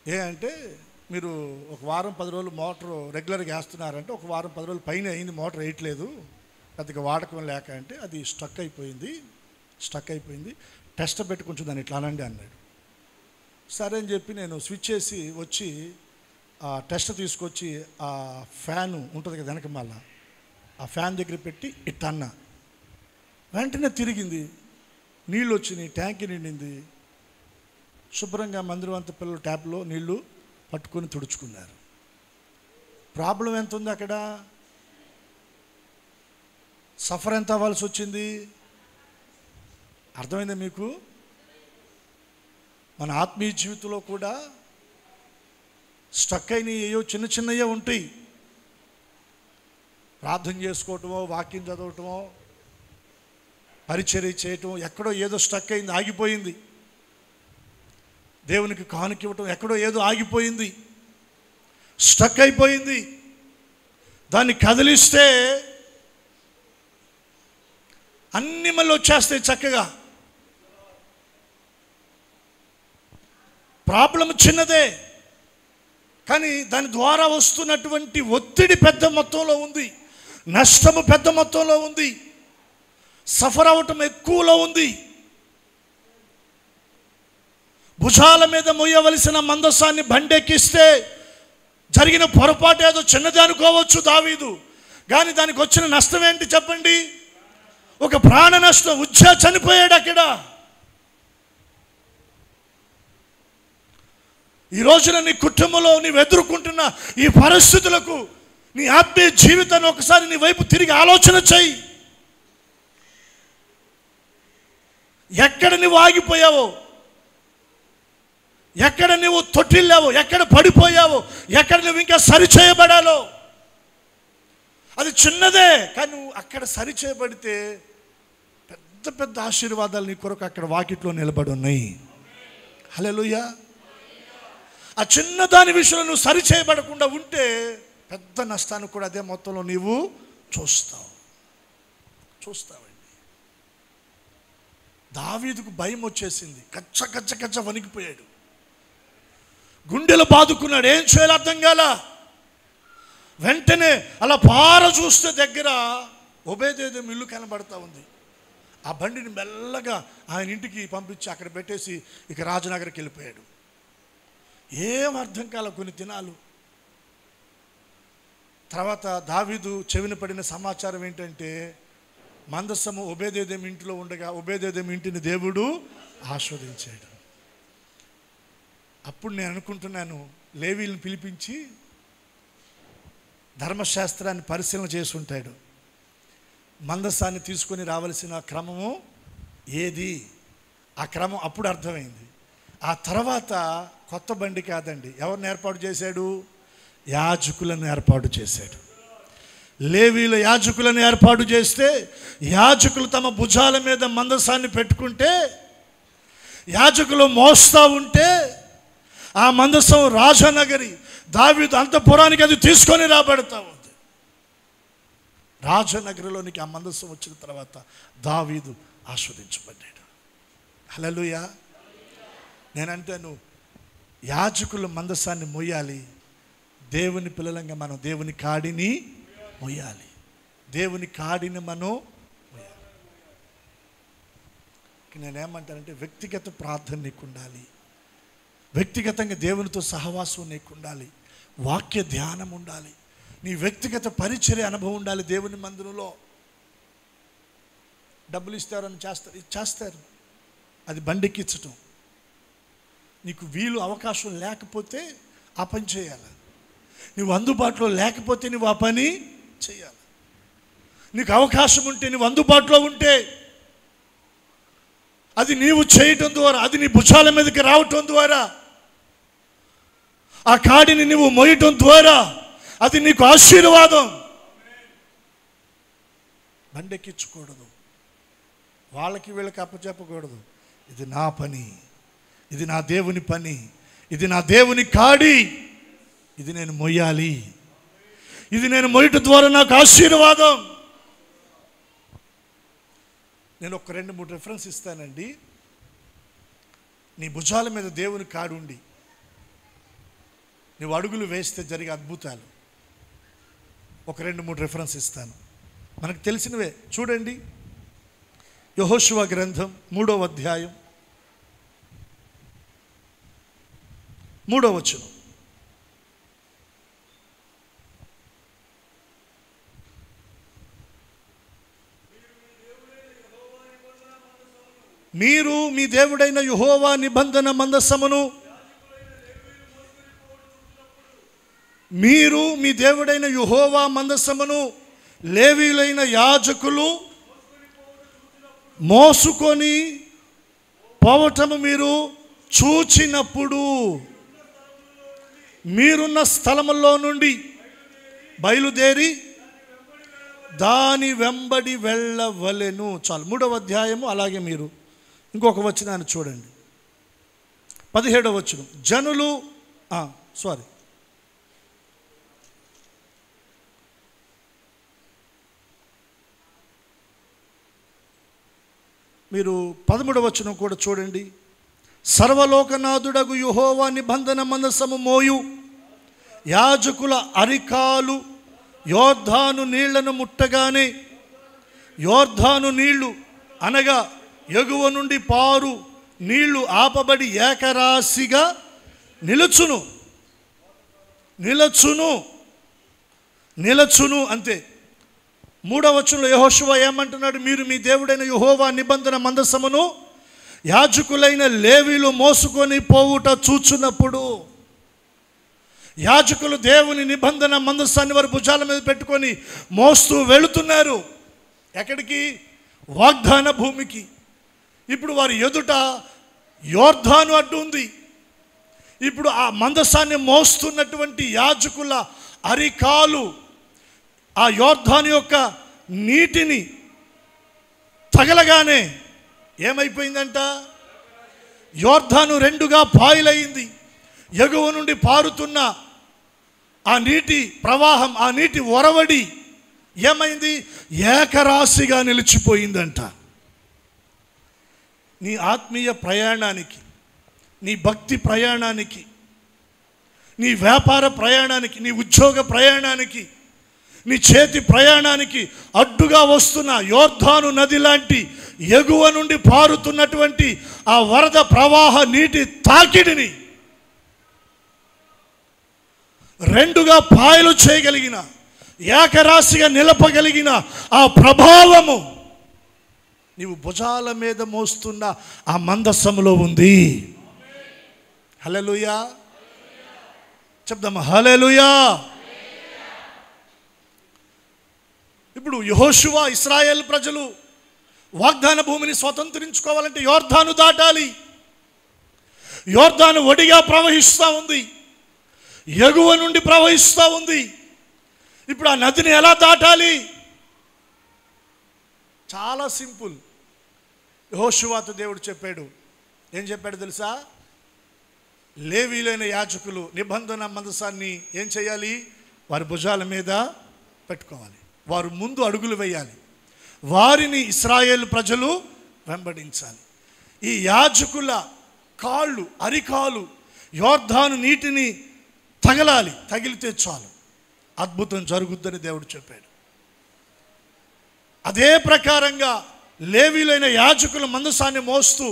అంటే మీరు ఒక వారం 10 రోజులు మోటార్ రెగ్యులర్గా వేస్తున్నారంటే ఒక వారం 10 రోజులు పైన అయింది, మోటార్ వేయట్లేదు, పెద్దగా వాడకం లేక అంటే అది స్టక్ అయిపోయింది, టెస్ట్ పెట్టి కొంచెం దాన్ని ఇట్లా అనండి అన్నాడు. సరే అని చెప్పి నేను స్విచ్ చేసి వచ్చి ఆ టెస్ట్ తీసుకొచ్చి ఆ ఫ్యాను ఉంటుంది కదా వెనక, మళ్ళా ఆ ఫ్యాన్ దగ్గర పెట్టి ఇట్లా అన్నా. వెంటనే తిరిగింది, నీళ్ళు వచ్చినాయి, ట్యాంక్ నిండింది. శుభ్రంగా మందిరం అంత పిల్లలు ట్యాప్లో నీళ్లు పట్టుకొని తుడుచుకున్నారు. ప్రాబ్లం ఎంత ఉంది అక్కడ? సఫర్ ఎంత అవ్వాల్సి వచ్చింది? అర్థమైందా మీకు? మన ఆత్మీయ జీవితంలో కూడా స్టక్ అయినవి ఏయో చిన్న చిన్నవే ఉంటాయి. ప్రార్థన చేసుకోవటమో, వాక్యం చదవటమో, పరిచర్య చేయటం, ఎక్కడో ఏదో స్టక్ అయింది, ఆగిపోయింది. దేవునికి కానుక ఇవ్వటం ఎక్కడో ఏదో ఆగిపోయింది, స్టక్ అయిపోయింది. దాన్ని కదిలిస్తే అన్ని మళ్ళీ వచ్చేస్తాయి చక్కగా. ప్రాబ్లం చిన్నదే, కానీ దాని ద్వారా వస్తున్నటువంటి ఒత్తిడి పెద్ద మొత్తంలో ఉంది, నష్టము పెద్ద మొత్తంలో ఉంది, సఫర్ అవటం ఎక్కువలో ఉంది. భుజాల మీద మొయ్యవలసిన మందసాన్ని బండెక్కిస్తే జరిగిన పొరపాటు ఏదో చిన్నది అనుకోవచ్చు దావీదు, కానీ దానికి వచ్చిన నష్టం ఏంటి చెప్పండి? ఒక ప్రాణ నష్టం. ఉజ్జా చనిపోయాడు అక్కడ. ఈ రోజున నీ కుటుంబంలో నీవు ఎదుర్కొంటున్న ఈ పరిస్థితులకు నీ ఆత్మీయ జీవితాన్ని ఒకసారి నీ వైపు తిరిగి ఆలోచన చేయి. ఎక్కడ నువ్వు ఆగిపోయావో, ఎక్కడ నువ్వు తొట్టిల్లావో, ఎక్కడ పడిపోయావో, ఎక్కడ నువ్వు ఇంకా సరిచేయబడాలో, అది చిన్నదే, కానీ నువ్వు అక్కడ సరిచేయబడితే పెద్ద పెద్ద ఆశీర్వాదాలు నీ కొరకు అక్కడ వాకిట్లో నిలబడి ఉన్నాయి. హల్లెలూయా. ఆ చిన్నదాని విషయంలో నువ్వు సరిచేయబడకుండా ఉంటే పెద్ద నష్టాన్ని కూడా అదే మొత్తంలో నీవు చూస్తావండి. దావీదుకు భయం వచ్చేసింది, కచ్చ కచ్చ కచ్చ వణికిపోయాడు, గుండెలు బాదుకున్నాడు, ఏం చేయాలో అర్థం కాల. వెంటనే అలా పార చూస్తే దగ్గర ఒబేదెదోము ఇల్లు కనబడతా ఉంది. ఆ బండిని మెల్లగా ఆయన ఇంటికి పంపించి అక్కడ పెట్టేసి ఇక రాజనగర్కి వెళ్ళిపోయాడు. ఏం అర్థం కాల కొన్ని దినాలు. తర్వాత దావీదు చెవిన పడిన సమాచారం ఏంటంటే మందసము ఒబేదెదోము ఇంటిలో ఉండగా ఒబేదెదోము ఇంటిని దేవుడు ఆస్వాదించాడు. అప్పుడు నేను అనుకుంటున్నాను, లేవీలను పిలిపించి ధర్మశాస్త్రాన్ని పరిశీలన చేసి ఉంటాడు. మందసాన్ని తీసుకొని రావలసిన క్రమము ఏది, ఆ క్రమం అప్పుడు అర్థమైంది. ఆ తర్వాత కొత్త బండి కాదండి, ఎవరిని ఏర్పాటు చేశాడు? యాజకులను ఏర్పాటు చేశాడు. లేవీల యాజకులను ఏర్పాటు చేస్తే యాజకులు తమ భుజాల మీద మందసాన్ని పెట్టుకుంటే, యాజకులు మోస్తూ ఉంటే ఆ మందసం రాజనగరి దావీదు అంతఃపురానికి అది తీసుకొని రాబడతా ఉంది. రాజనగరిలోనికి ఆ మందసం వచ్చిన తర్వాత దావీదు ఆస్వాదించబడ్డాడు. హల్లెలూయా. నేనంటాను, యాజకులు మందసాన్ని మొయ్యాలి, దేవుని పిల్లలంగా మనం దేవుని కాడిని మొయ్యాలి. దేవుని కాడిని మనం మొయ్యాలి. నేనేమంటానంటే వ్యక్తిగత ప్రార్థన నీకు ఉండాలి, వ్యక్తిగతంగా దేవునితో సహవాసం నీకు ఉండాలి, వాక్య ధ్యానం ఉండాలి, నీ వ్యక్తిగత పరిచర్య అనుభవం ఉండాలి. దేవుని మందిరంలో డబ్బులు ఇస్తారని చేస్తారు, అది బండెక్కించటం. నీకు వీలు అవకాశం లేకపోతే ఆ పని చేయాలి, నువ్వు అందుబాటులో లేకపోతే నువ్వు ఆ పని చేయాలి. నీకు అవకాశం ఉంటే, నువ్వు అందుబాటులో ఉంటే అది నీవు చేయటం ద్వారా, అది నీ భుజాల మీదకి రావటం ద్వారా, ఆ కాడిని నువ్వు మోయటం ద్వారా అది నీకు ఆశీర్వాదం. బండెక్కించకూడదు, వాళ్ళకి వీళ్ళకి అప్పచెప్పకూడదు. ఇది నా పని, ఇది నా దేవుని పని, ఇది నా దేవుని కాడి, ఇది నేను మొయ్యాలి, ఇది నేను మొయ్యటం ద్వారా నాకు ఆశీర్వాదం. నేను ఒక 2-3 రెఫరెన్స్ ఇస్తానండి. నీ భుజాల మీద దేవుని కాడు ఉండి నువ్వు అడుగులు వేస్తే జరిగే అద్భుతాలు. ఒక 2-3 రిఫరెన్స్ ఇస్తాను, మనకు తెలిసినవే. చూడండి, యెహోషువ గ్రంథం 3వ అధ్యాయం 3వ వచనం. మీరు మీ దేవుడైన యెహోవా నిబంధన మందసమును మీరు మీ దేవుడైన యెహోవా మందసమును లేవీయులైన యాజకులు మోసుకొని పోవటము మీరు చూచినప్పుడు మీరున్న స్థలములో నుండి బయలుదేరి దాని వెంబడి వెళ్ళవలెను. చాలు, 3వ అధ్యాయము. అలాగే మీరు ఇంకొక వచనాన్ని చూడండి, 17వ వచనం. జనులు మీరు 13వ వచనం కూడా చూడండి. సర్వలోకనాథుడగు యెహోవా నిబంధన మందసము మోయు యాజకుల అరికాలు యోర్దాను నీళ్లను ముట్టగానే యోర్దాను నీళ్లు అనగా ఎగువ నుండి పారు నీళ్లు ఆపబడి ఏకరాశిగా నిలుచును. నిలచును నిలచును అంతే. 3వ వచనంలో యెహోషువ ఏమంటున్నాడు? మీరు మీ దేవుడైన యెహోవా నిబంధన మందసమును యాజకులైన లేవీలు మోసుకొని పోవుట చూచున్నప్పుడు. యాజకులు దేవుని నిబంధన మందసాన్ని వారి భుజాల మీద పెట్టుకొని మోస్తూ వెళుతున్నారు. ఎక్కడికి? వాగ్దాన భూమికి. ఇప్పుడు వారి ఎదుట యోర్దాను అడ్డు ఉంది. ఇప్పుడు ఆ మందసాన్ని మోస్తున్నటువంటి యాజకుల అరికాలు ఆ యోర్దాను యొక్క నీటిని తగలగానే ఏమైపోయిందంట? యోర్దాను 2గా పాయలైంది. ఎగువ నుండి పారుతున్న ఆ నీటి ప్రవాహం, ఆ నీటి ఒరవడి ఏమైంది? ఏకరాశిగా నిలిచిపోయిందంట. నీ ఆత్మీయ ప్రయాణానికి, నీ భక్తి ప్రయాణానికి, నీ వ్యాపార ప్రయాణానికి, నీ ఉద్యోగ ప్రయాణానికి, నీ చేతి ప్రయాణానికి అడ్డుగా వస్తున్న యోర్దాను నది లాంటి ఎగువ నుండి పారుతున్నటువంటి ఆ వరద ప్రవాహ నీటి తాకిడిని 2గా పాయలు చేయగలిగిన, ఏకరాశిగా నిలపగలిగిన ఆ ప్రభావము నీవు భుజాల మీద మోస్తున్న ఆ మందసములో ఉంది. హల్లెలూయా చెప్దామా? హల్లెలూయా. ఇప్పుడు యెహోషువ, ఇశ్రాయేల్ ప్రజలు వాగ్దాన భూమిని స్వతంత్రించుకోవాలంటే యోర్దాను దాటాలి. యోర్దాను ఒడిగా ప్రవహిస్తూ ఉంది, ఎగువ నుండి ప్రవహిస్తూ ఉంది. ఇప్పుడు ఆ నదిని ఎలా దాటాలి? చాలా సింపుల్. యెహోషువతో దేవుడు చెప్పాడు. ఏం చెప్పాడు తెలుసా? లేవీలైన యాజకులు నిబంధన మందసాన్ని ఏం చేయాలి? వారి భుజాల మీద పెట్టుకోవాలి. వారు ముందు అడుగులు వేయాలి, వారిని ఇశ్రాయేల్ ప్రజలు వెంబడించాలి. ఈ యాజకుల కాళ్ళు, అరికాలు యోర్దాను నీటిని తగలాలి. తగిలితే చాలు, అద్భుతం జరుగుద్దని దేవుడు చెప్పాడు. అదే ప్రకారంగా లేవీలైన యాజకుల మందసాన్ని మోస్తూ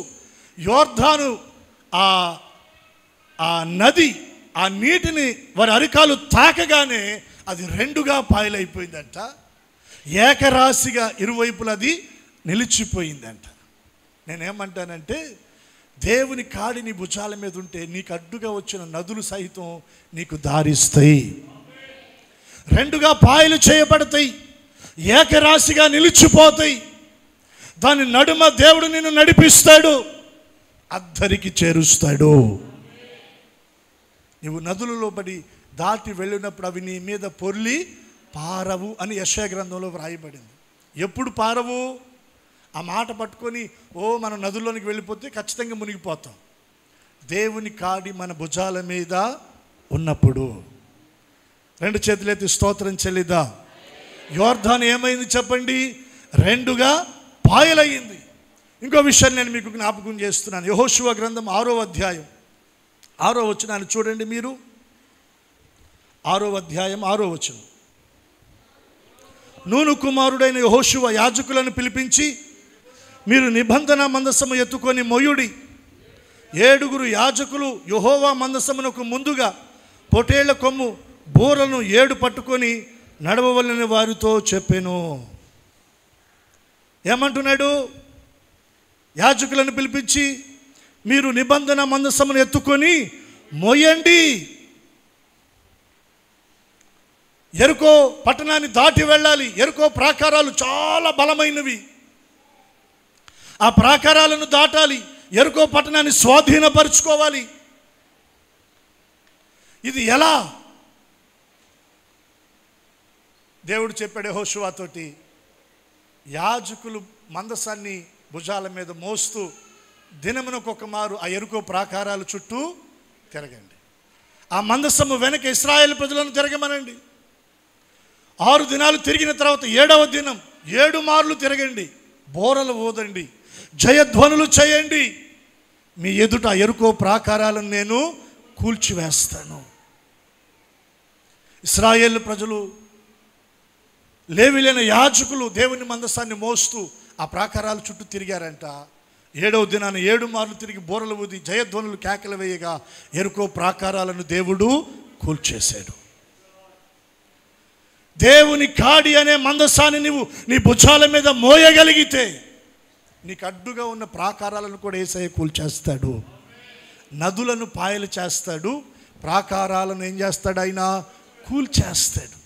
యోర్దాను ఆ నది, ఆ నీటిని వారి అరికాలు తాకగానే అది 2గా పాయలైపోయిందంట. ఏకరాశిగా ఇరువైపులా అది నిలిచిపోయిందంట. నేనేమంటానంటే, దేవుని కాడి నీ భుజాల మీద ఉంటే నీకు అడ్డుగా వచ్చిన నదులు సహితం నీకు దారిస్తాయి. 2గా పాయలు చేయబడతాయి, ఏకరాశిగా నిలిచిపోతాయి. దాని నడుమ దేవుడు నిన్ను నడిపిస్తాడు, అద్దరికి చేరుస్తాడు. నీవు నదులలో పడి దాటి వెళ్ళినప్పుడు అవి నీ మీద పొర్లి పారవు అని యెషయా గ్రంథంలో వ్రాయబడింది. ఎప్పుడు పారవు? ఆ మాట పట్టుకొని మనం నదుల్లోనికి వెళ్ళిపోతే ఖచ్చితంగా మునిగిపోతాం. దేవుని కాడి మన భుజాల మీద ఉన్నప్పుడు. 2 చేతులెత్తి స్తోత్రం చెల్లిద్దాం. యోర్దాను ఏమైంది చెప్పండి? 2గా పాయలయ్యింది. ఇంకో విషయాన్ని నేను మీకు జ్ఞాపకం చేస్తున్నాను. యెహోషువ గ్రంథం 6వ అధ్యాయం 6వ వచనాన్ని చూడండి. మీరు 6వ అధ్యాయం 6వ వచనం. నూను కుమారుడైన యెహోషువ యాజకులను పిలిపించి, మీరు నిబంధన మందసము ఎత్తుకొని మొయ్యుడి. 7 యాజకులు యెహోవా మందసమునకు ముందుగా పొటేళ్ల కొమ్ము బూరలను 7 పట్టుకొని నడవవలెనని వారితో చెప్పెను. ఏమంటున్నాడు? యాజకులను పిలిపించి మీరు నిబంధన మందసమును ఎత్తుకొని మోయండి. ఎరుకో పట్టణాన్ని దాటి వెళ్ళాలి. ఎరుకో ప్రాకారాలు చాలా బలమైనవి. ఆ ప్రాకారాలను దాటాలి. ఎరుకో పట్టణాన్ని స్వాధీనపరుచుకోవాలి. ఇది ఎలా? దేవుడు చెప్పాడు యెహోషువతోటి, యాజకులు మందసాన్ని భుజాల మీద మోస్తూ దినమునకొక మారు ఆ ఎరుకో ప్రాకారాల చుట్టూ తిరగండి. ఆ మందసము వెనక ఇశ్రాయేలు ప్రజలను తిరగమనండి. 6 దినాలు తిరిగిన తర్వాత 7వ దినం 7 మార్లు తిరగండి. బోరలు ఊదండి, జయధ్వనులు చేయండి. మీ ఎదుట ఎరుకో ప్రాకారాలను నేను కూల్చివేస్తాను. ఇశ్రాయేలు ప్రజలు, లేవీలైన యాజకులు దేవుని మందసాన్ని మోస్తూ ఆ ప్రాకారాల చుట్టూ తిరిగారంట. 7వ దినాన 7 మార్లు తిరిగి బోరలు ఊది జయధ్వనులు కేకలు వేయగా ఎరుకో ప్రాకారాలను దేవుడు కూల్చేశాడు. దేవుని కాడి అనే మందసాన్ని నువ్వు నీ భుజాల మీద మోయగలిగితే నీకు అడ్డుగా ఉన్న ప్రాకారాలను కూడా యేసయ్య కూల్చేస్తాడు. నదులను పాయలు చేస్తాడు, ప్రాకారాలను ఏం చేస్తాడు? ఆయన కూల్చేస్తాడు.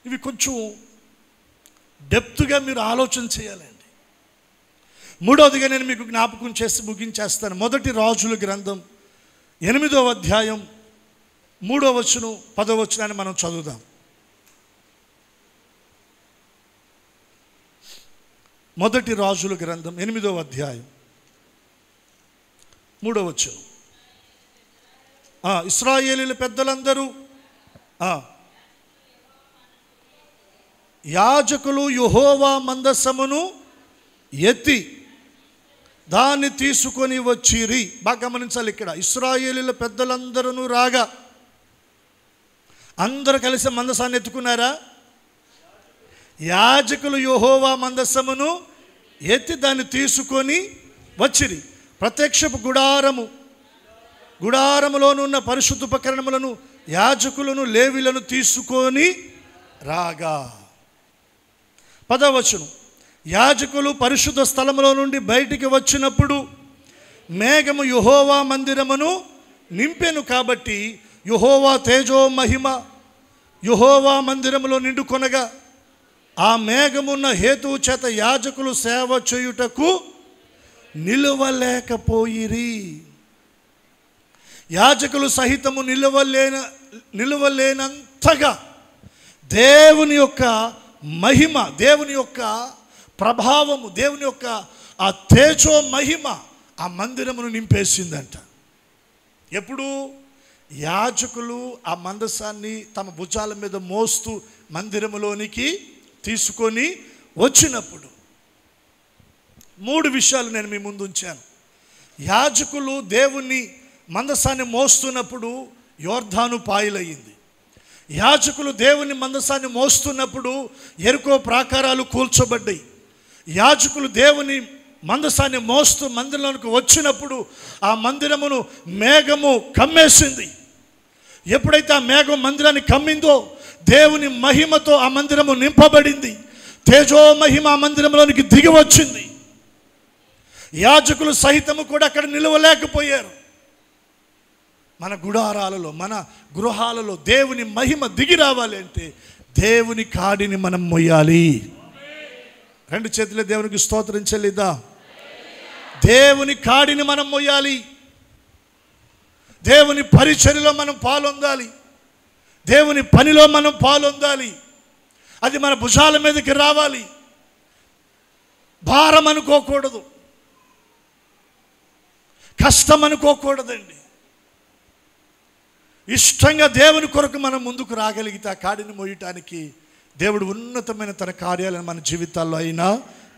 ఇవి కొంచెం డెప్త్గా మీరు ఆలోచన చేయాలండి. 3వదిగా నేను మీకు జ్ఞాపకం చేసి ముగించేస్తాను. 1 రాజుల గ్రంథం 8వ అధ్యాయం 3వ వచనం 10వ వచనాన్ని మనం చదువుదాం. 1 రాజుల గ్రంథం 8వ అధ్యాయం 3వ వచనం. ఇశ్రాయేలీల పెద్దలందరూ యాజకులు యెహోవా మందసమును ఎత్తి దాన్ని తీసుకొని వచ్చిరి. బాగా గమనించాలి, ఇక్కడ ఇశ్రాయేలీల పెద్దలందరూ రాగా అందరూ కలిసి మందసాన్ని ఎత్తుకున్నారా? యాజకులు యెహోవా మందసమును ఎత్తి దాన్ని తీసుకొని వచ్చిరి. ప్రత్యక్షపు గుడారములోనున్న పరిశుద్ధ ఉపకరణములను యాజకులను లేవీలను తీసుకొని రాగా. 10వ వచనం. యాజకులు పరిశుద్ధ స్థలములో నుండి బయటికి వచ్చినప్పుడు మేఘము యెహోవా మందిరమును నింపెను. కాబట్టి యెహోవా తేజో మహిమ యెహోవా మందిరములో నిండుకొనగా ఆ మేఘమున్న హేతువు చేత యాజకులు సేవ చేయుటకు నిలువలేకపోయిరి. యాజకులు సహితము నిలువలేనంతగా దేవుని యొక్క మహిమ, దేవుని యొక్క ప్రభావము, దేవుని యొక్క ఆ తేజో మహిమ ఆ మందిరమును నింపేసిందంట. ఎప్పుడు? యాజకులు ఆ మందసాన్ని తమ భుజాల మీద మోస్తూ మందిరములోనికి తీసుకొని వచ్చినప్పుడు. 3 విషయాలు నేను మీ ముందు ఉంచాను. యాజకులు దేవుని మందసాన్ని మోస్తున్నప్పుడు యోర్దాను పాయలయ్యింది. యాజకులు దేవుని మందసాన్ని మోస్తున్నప్పుడు ఎరుకో ప్రాకారాలు కూల్చబడ్డాయి. యాజకులు దేవుని మందసాన్ని మోస్తూ మందిరంలోకి వచ్చినప్పుడు ఆ మందిరమును మేఘము కమ్మేసింది. ఎప్పుడైతే ఆ మేఘం మందిరాన్ని కమ్మిందో దేవుని మహిమతో ఆ మందిరము నింపబడింది. తేజో మహిమ ఆ మందిరంలోనికి దిగి వచ్చింది. యాజకులు సహితము కూడా అక్కడ నిలవలేకపోయారు. మన గుడారాలలో, మన గృహాలలో దేవుని మహిమ దిగి రావాలి అంటే దేవుని కాడిని మనం మొయ్యాలి. 2 చేతులే దేవునికి స్తోత్రం చెల్లిద్దాం. దేవుని కాడిని మనం మొయ్యాలి. దేవుని పరిచర్యలో మనం పాలొందాలి. దేవుని పనిలో మనం పాలొందాలి. అది మన భుజాల మీదకి రావాలి. భారం అనుకోకూడదు, కష్టం అనుకోకూడదండి. ఇష్టంగా దేవుని కొరకు మనం ముందుకు రాగలిగితే ఆ కాడిని మోయటానికి దేవుడు ఉన్నతమైన తన కార్యాలను మన జీవితాల్లో అయినా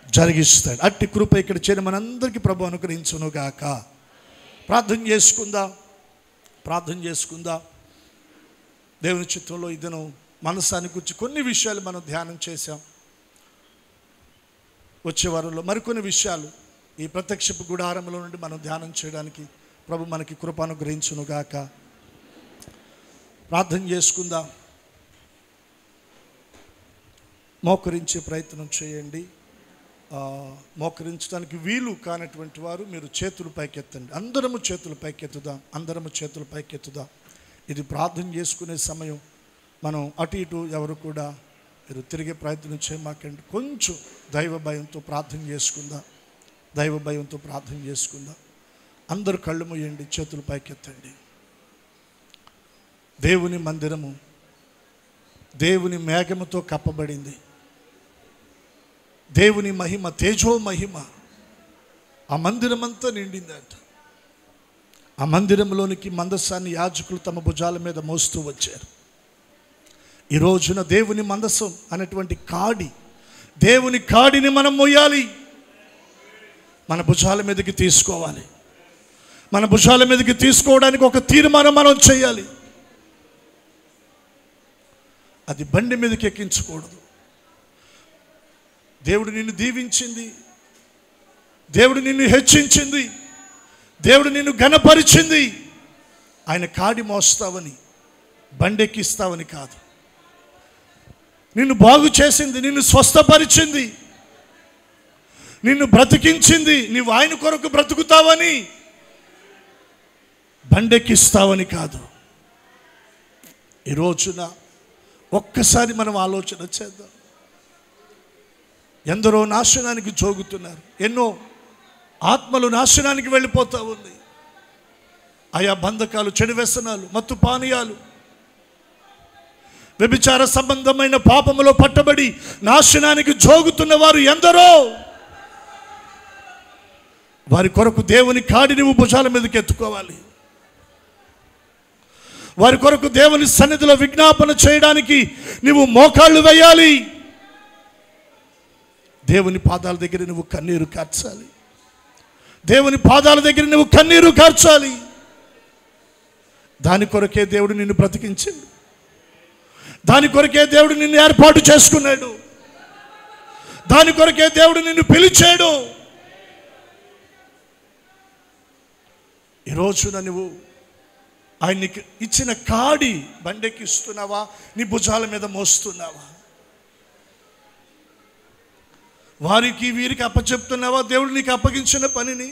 జరిగిస్తాడు. అట్టి కృప ఇక్కడ చేరి మనందరికీ ప్రభు అనుగ్రహించును గాక. ప్రార్థన చేసుకుందాం. దేవుని చిత్తంలో ఈ దినం మనసాన్ని గురించి కొన్ని విషయాలు మనం ధ్యానం చేశాం. వచ్చే వారంలో మరికొన్ని విషయాలు ఈ ప్రత్యక్షపు గుడారంలో నుండి మనం ధ్యానం చేయడానికి ప్రభు మనకి కృప అనుగ్రహించునుగాక. ప్రార్థన చేసుకుందాం. మోకరించే ప్రయత్నం చేయండి. మోకరించడానికి వీలు కానటువంటి వారు మీరు చేతులు పైకెత్తండి. అందరము చేతులు పైకెత్తుదాం. అందరము చేతులు పైకెత్తుదాం. ఇది ప్రార్థన చేసుకునే సమయం. మనం అటు ఇటు ఎవరు కూడా మీరు తిరిగే ప్రయత్నం చేయమాకండి. కొంచెం దైవ భయంతో ప్రార్థన చేసుకుందాం. దైవ భయంతో ప్రార్థన చేసుకుందాం. అందరూ కళ్ళు మూయండి, చేతులు పైకెత్తండి. దేవుని మందిరము దేవుని మేఘముతో కప్పబడింది. దేవుని మహిమ, తేజో మహిమ ఆ మందిరమంతా నిండిందంట. ఆ మందిరంలోనికి మందసాన్ని యాజకులు తమ భుజాల మీద మోస్తూ వచ్చారు. ఈ రోజున దేవుని మందసం అనేటువంటి కాడి, దేవుని కాడిని మనం మోయాలి. మన భుజాల మీదకి తీసుకోవాలి. మన భుజాల మీదకి తీసుకోవడానికి ఒక తీర్మానం మనం చేయాలి. అది బండి మీదకి ఎక్కించకూడదు. దేవుడు నిన్ను దీవించింది, దేవుడు నిన్ను హెచ్చించింది, దేవుడు నిన్ను ఘనపరిచింది. ఆయన కాడి మోస్తావని, బండెక్కిస్తావని కాదు. నిన్ను బాగు చేసింది, నిన్ను స్వస్థపరిచింది, నిన్ను బ్రతికించింది. నీవు ఆయన కొరకు బ్రతుకుతావని, బండెక్కిస్తావని కాదు. ఈ రోజున ఒక్కసారి మనం ఆలోచన చేద్దాం. ఎందరో నాశనానికి జోగుతున్నారు. ఎన్నో ఆత్మలు నాశనానికి వెళ్ళిపోతూ ఉంది. ఆయా బంధకాలు, చెడు వ్యసనాలు, మత్తు పానీయాలు, వ్యభిచార సంబంధమైన పాపములో పట్టబడి నాశనానికి జోగుతున్న వారు ఎందరో. వారి కొరకు దేవుని కాడి నువ్వు భుజాల మీదకి ఎత్తుకోవాలి. వారి కొరకు దేవుని సన్నిధిలో విజ్ఞాపన చేయడానికి నువ్వు మోకాళ్ళు వేయాలి. దేవుని పాదాల దగ్గర నువ్వు కన్నీరు కార్చాలి. దేవుని పాదాల దగ్గర నువ్వు కన్నీరు కార్చాలి. దాని కొరకే దేవుడు నిన్ను బ్రతికించాడు. దాని కొరకే దేవుడు నిన్ను ఏర్పాటు చేసుకున్నాడు. దాని కొరకే దేవుడు నిన్ను పిలిచాడు. ఈ రోజున నువ్వు ఆయనకి ఇచ్చిన కాడి బండెక్కిస్తున్నావా, నీ భుజాల మీద మోస్తున్నావా? వారికి వీరికి అప్పచెప్తున్నావా దేవుడు నీకు అప్పగించిన పనిని?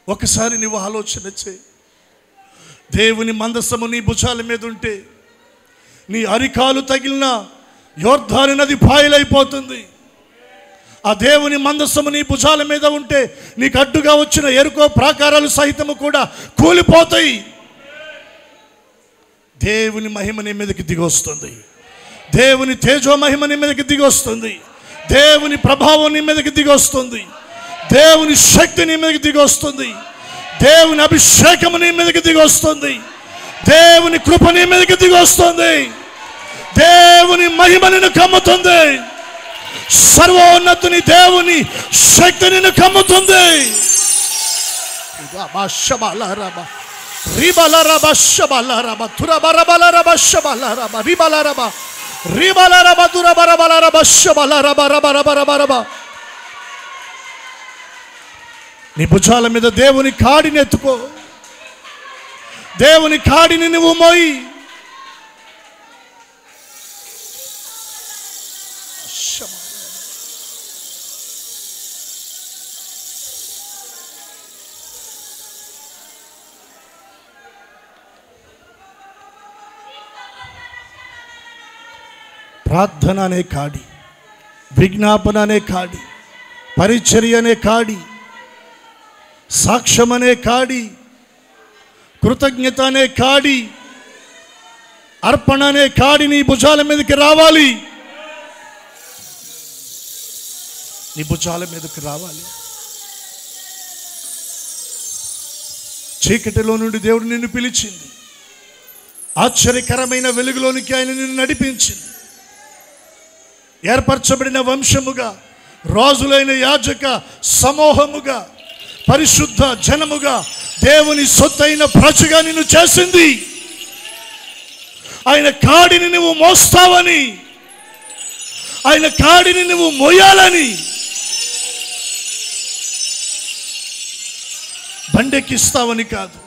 ఒకసారి నువ్వు ఆలోచన చేయి. దేవుని మందసము నీ భుజాల మీద ఉంటే నీ అరికాలు తగిలిన యోర్దాను నది పాయలైపోతుంది. ఆ దేవుని మందసము నీ భుజాల మీద ఉంటే నీకు అడ్డుగా వచ్చిన ఎరుకో ప్రాకారాలు సహితము కూడా కూలిపోతాయి. దేవుని మహిమ నీ మీదకి దిగొస్తుంది. దేవుని తేజో మహిమ నీ మీదకి దిగొస్తుంది. దేవుని ప్రభావం నీ మీదకి దిగొస్తుంది. దేవుని శక్తి నీ మీదకి దిగొస్తుంది. దేవుని అభిషేకం నీ మీదకి దిగొస్తుంది. దేవుని కృప నీ మీదకి దిగొస్తుంది. దేవుని మహిమ నిన్ను కమ్ముతుంది. సర్వోన్నతుని దేవుని శక్తి నిన్ను కమ్ముతుంది. నీ భుజాల మీద దేవుని కాడిని ఎత్తుకో. దేవుని కాడిని నువ్వు మోయి. ప్రార్థన అనే కాడి, విజ్ఞాపన అనే కాడి, పరిచర్య అనే కాడి, సాక్ష్యం అనే కాడి, కృతజ్ఞత అనే కాడి, అర్పణ అనే కాడి నీ భుజాల మీదకి రావాలి. నీ భుజాల మీదకి రావాలి. చీకటిలో నుండి దేవుడు నిన్ను పిలిచింది. ఆశ్చర్యకరమైన వెలుగులోనికి ఆయన నిన్ను నడిపించింది. ఏర్పరచబడిన వంశముగా, రాజులైన యాజక సమూహముగా, పరిశుద్ధ జనముగా, దేవుని సొత్తైన ప్రజగా నిన్ను చేసింది. ఆయన కాడిని నువ్వు మోస్తావని, ఆయన కాడిని నువ్వు మోయాలని. బండెక్కిస్తావని కాదు,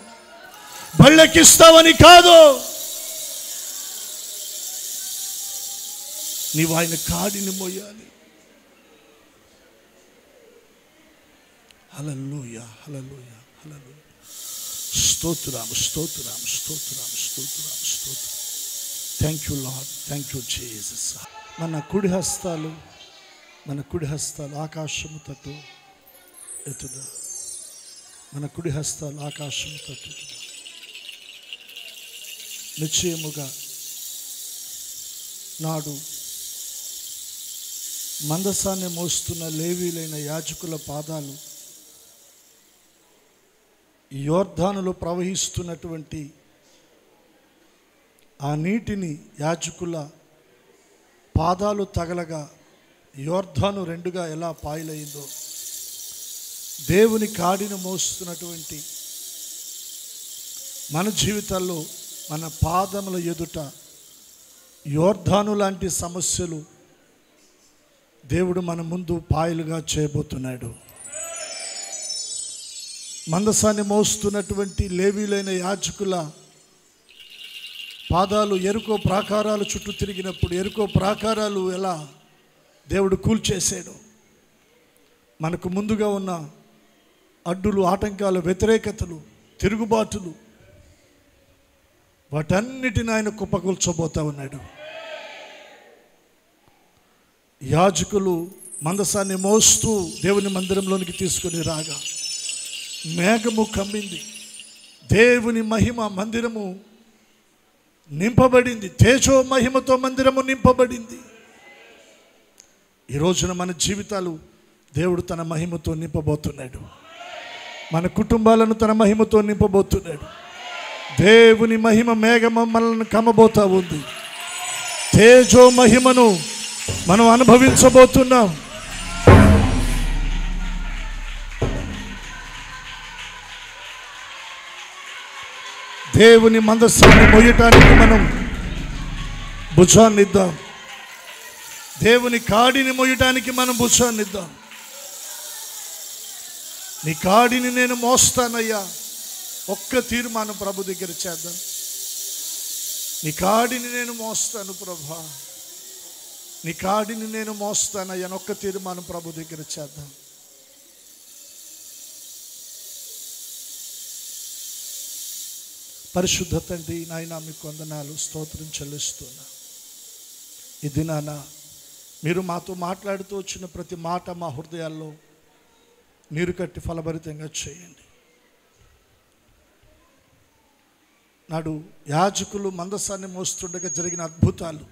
బళ్ళెక్కిస్తావని కాదు, నీవు ఆయన కాడిని మోయాలి. హల్లెలూయా, హల్లెలూయా, హల్లెలూయా. స్తోత్రం, స్తోత్రం, స్తోత్రం, స్తోత్రం, స్తోత్రం. Thank you lord, thank you Jesus. మన కుడి హస్తాలు ఆకాశము తట్టు ఎత్తుదా. మన కుడి హస్తాలు ఆకాశము తట్టు ఎత్తుదా. నిశ్చయముగా నాడు మందసాన్ని మోస్తున్న లేవీలైన యాజకుల పాదాలు యోర్దానులో ప్రవహిస్తున్నటువంటి ఆ నీటిని యాజకుల పాదాలు తగలగా యోర్దాను రెండుగా ఎలా పాయలైందో, దేవుని కాడిని మోస్తున్నటువంటి మన జీవితాల్లో మన పాదముల ఎదుట యోర్దాను లాంటి సమస్యలు దేవుడు మన ముందు పాయలుగా చేయబోతున్నాడు. మందసాన్ని మోస్తున్నటువంటి లేవీలైన యాజకుల పాదాలు ఎరుకో ప్రాకారాలు చుట్టూ తిరిగినప్పుడు ఎరుకో ప్రాకారాలు ఎలా దేవుడు కూల్చేసాడు. మనకు ముందుగా ఉన్న అడ్డులు, ఆటంకాలు, వ్యతిరేకతలు, తిరుగుబాటులు, వాటన్నిటిని ఆయన కుప్పకూల్చబోతా ఉన్నాడు. యాజకులు మందసాన్ని మోస్తూ దేవుని మందిరంలోనికి తీసుకొని రాగా మేఘము కమ్మింది. దేవుని మహిమ మందిరము నింపబడింది. తేజో మహిమతో మందిరము నింపబడింది. ఈ రోజున మన జీవితాలు దేవుడు తన మహిమతో నింపబోతున్నాడు. మన కుటుంబాలను తన మహిమతో నింపబోతున్నాడు. దేవుని మహిమ మేఘం మనల్ని కమ్మబోతా ఉంది. తేజో మహిమను మనం అనుభవించబోతున్నాం. దేవుని మందసాన్ని మోయటానికి మనం భుజాన్ని ఇద్దాం. దేవుని కాడిని మోయటానికి మనం భుజాన్ని ఇద్దాం. నీ కాడిని నేను మోస్తానయ్యా. ఒక్క తీర్మానం ప్రభు దగ్గర చేద్దాం. నీ కాడిని నేను మోస్తాను ప్రభా, నీ కాడిని నేను మోస్తానయ్యా. ఒక్క తీర్మానం ప్రభు దగ్గర చేద్దాం. పరిశుద్ధ తండ్రి, నాయనా మీకు వందనాలు, స్తోత్రం చెల్లిస్తున్నా. ఈ దినాన మీరు మాతో మాట్లాడుతూ వచ్చిన ప్రతి మాట మా హృదయాల్లో నీరు కట్టి ఫలభరితంగా చేయండి. నాడు యాజకులు మందసాన్ని మోస్తుండగా జరిగిన అద్భుతాలు,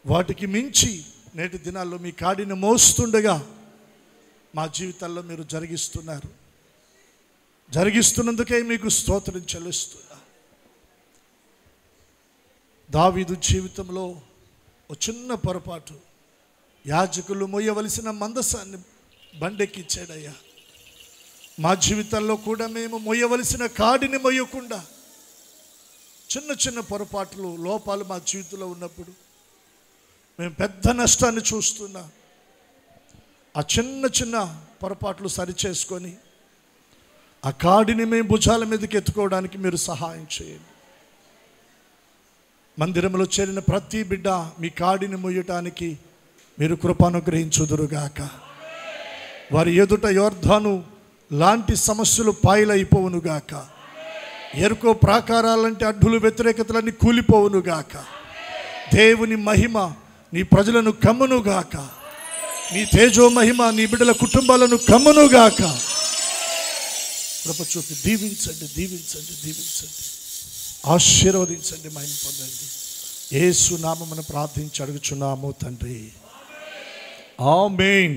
వాటికి మించి నేటి దినాల్లో మీ కాడిని మోస్తుండగా మా జీవితాల్లో మీరు జరిగిస్తున్నందుకే మీకు స్తోత్రం చెల్లిస్తున్నా. దావీదు జీవితంలో ఒక చిన్న పొరపాటు, యాజకులు మోయవలసిన మందసాన్ని బండెక్కిచ్చాడయ్యా. మా జీవితాల్లో కూడా మేము మోయవలసిన కాడిని మోయకుండా చిన్న చిన్న పొరపాట్లు, లోపాలు మా జీవితంలో ఉన్నప్పుడు మేము పెద్ద నష్టాన్ని చూస్తున్నా. ఆ చిన్న చిన్న పొరపాట్లు సరిచేసుకొని ఆ కాడిని మేము భుజాల మీదకి ఎత్తుకోవడానికి మీరు సహాయం చేయండి. మందిరంలో చేరిన ప్రతి బిడ్డ మీ కాడిని మోయటానికి మీరు కృపానుగ్రహించుదురుగాక. వారి ఎదుట యోర్దాను లాంటి సమస్యలు పాయలైపోవునుగాక. ఎరుకో ప్రాకారాలంటే అడ్డులు, వ్యతిరేకతలన్నీ కూలిపోవునుగాక. దేవుని మహిమ నీ ప్రజలను కమ్మునుగాక. నీ తేజో మహిమ నీ బిడ్డల కుటుంబాలను కమ్మునుగాక. కృప చూపి దీవించండి, దీవించండి, దీవించండి, ఆశీర్వదించండి, మహిమ పొందండి. యేసు నామమున ప్రార్థించి అడుగుచున్నాము తండ్రి. ఆమేన్.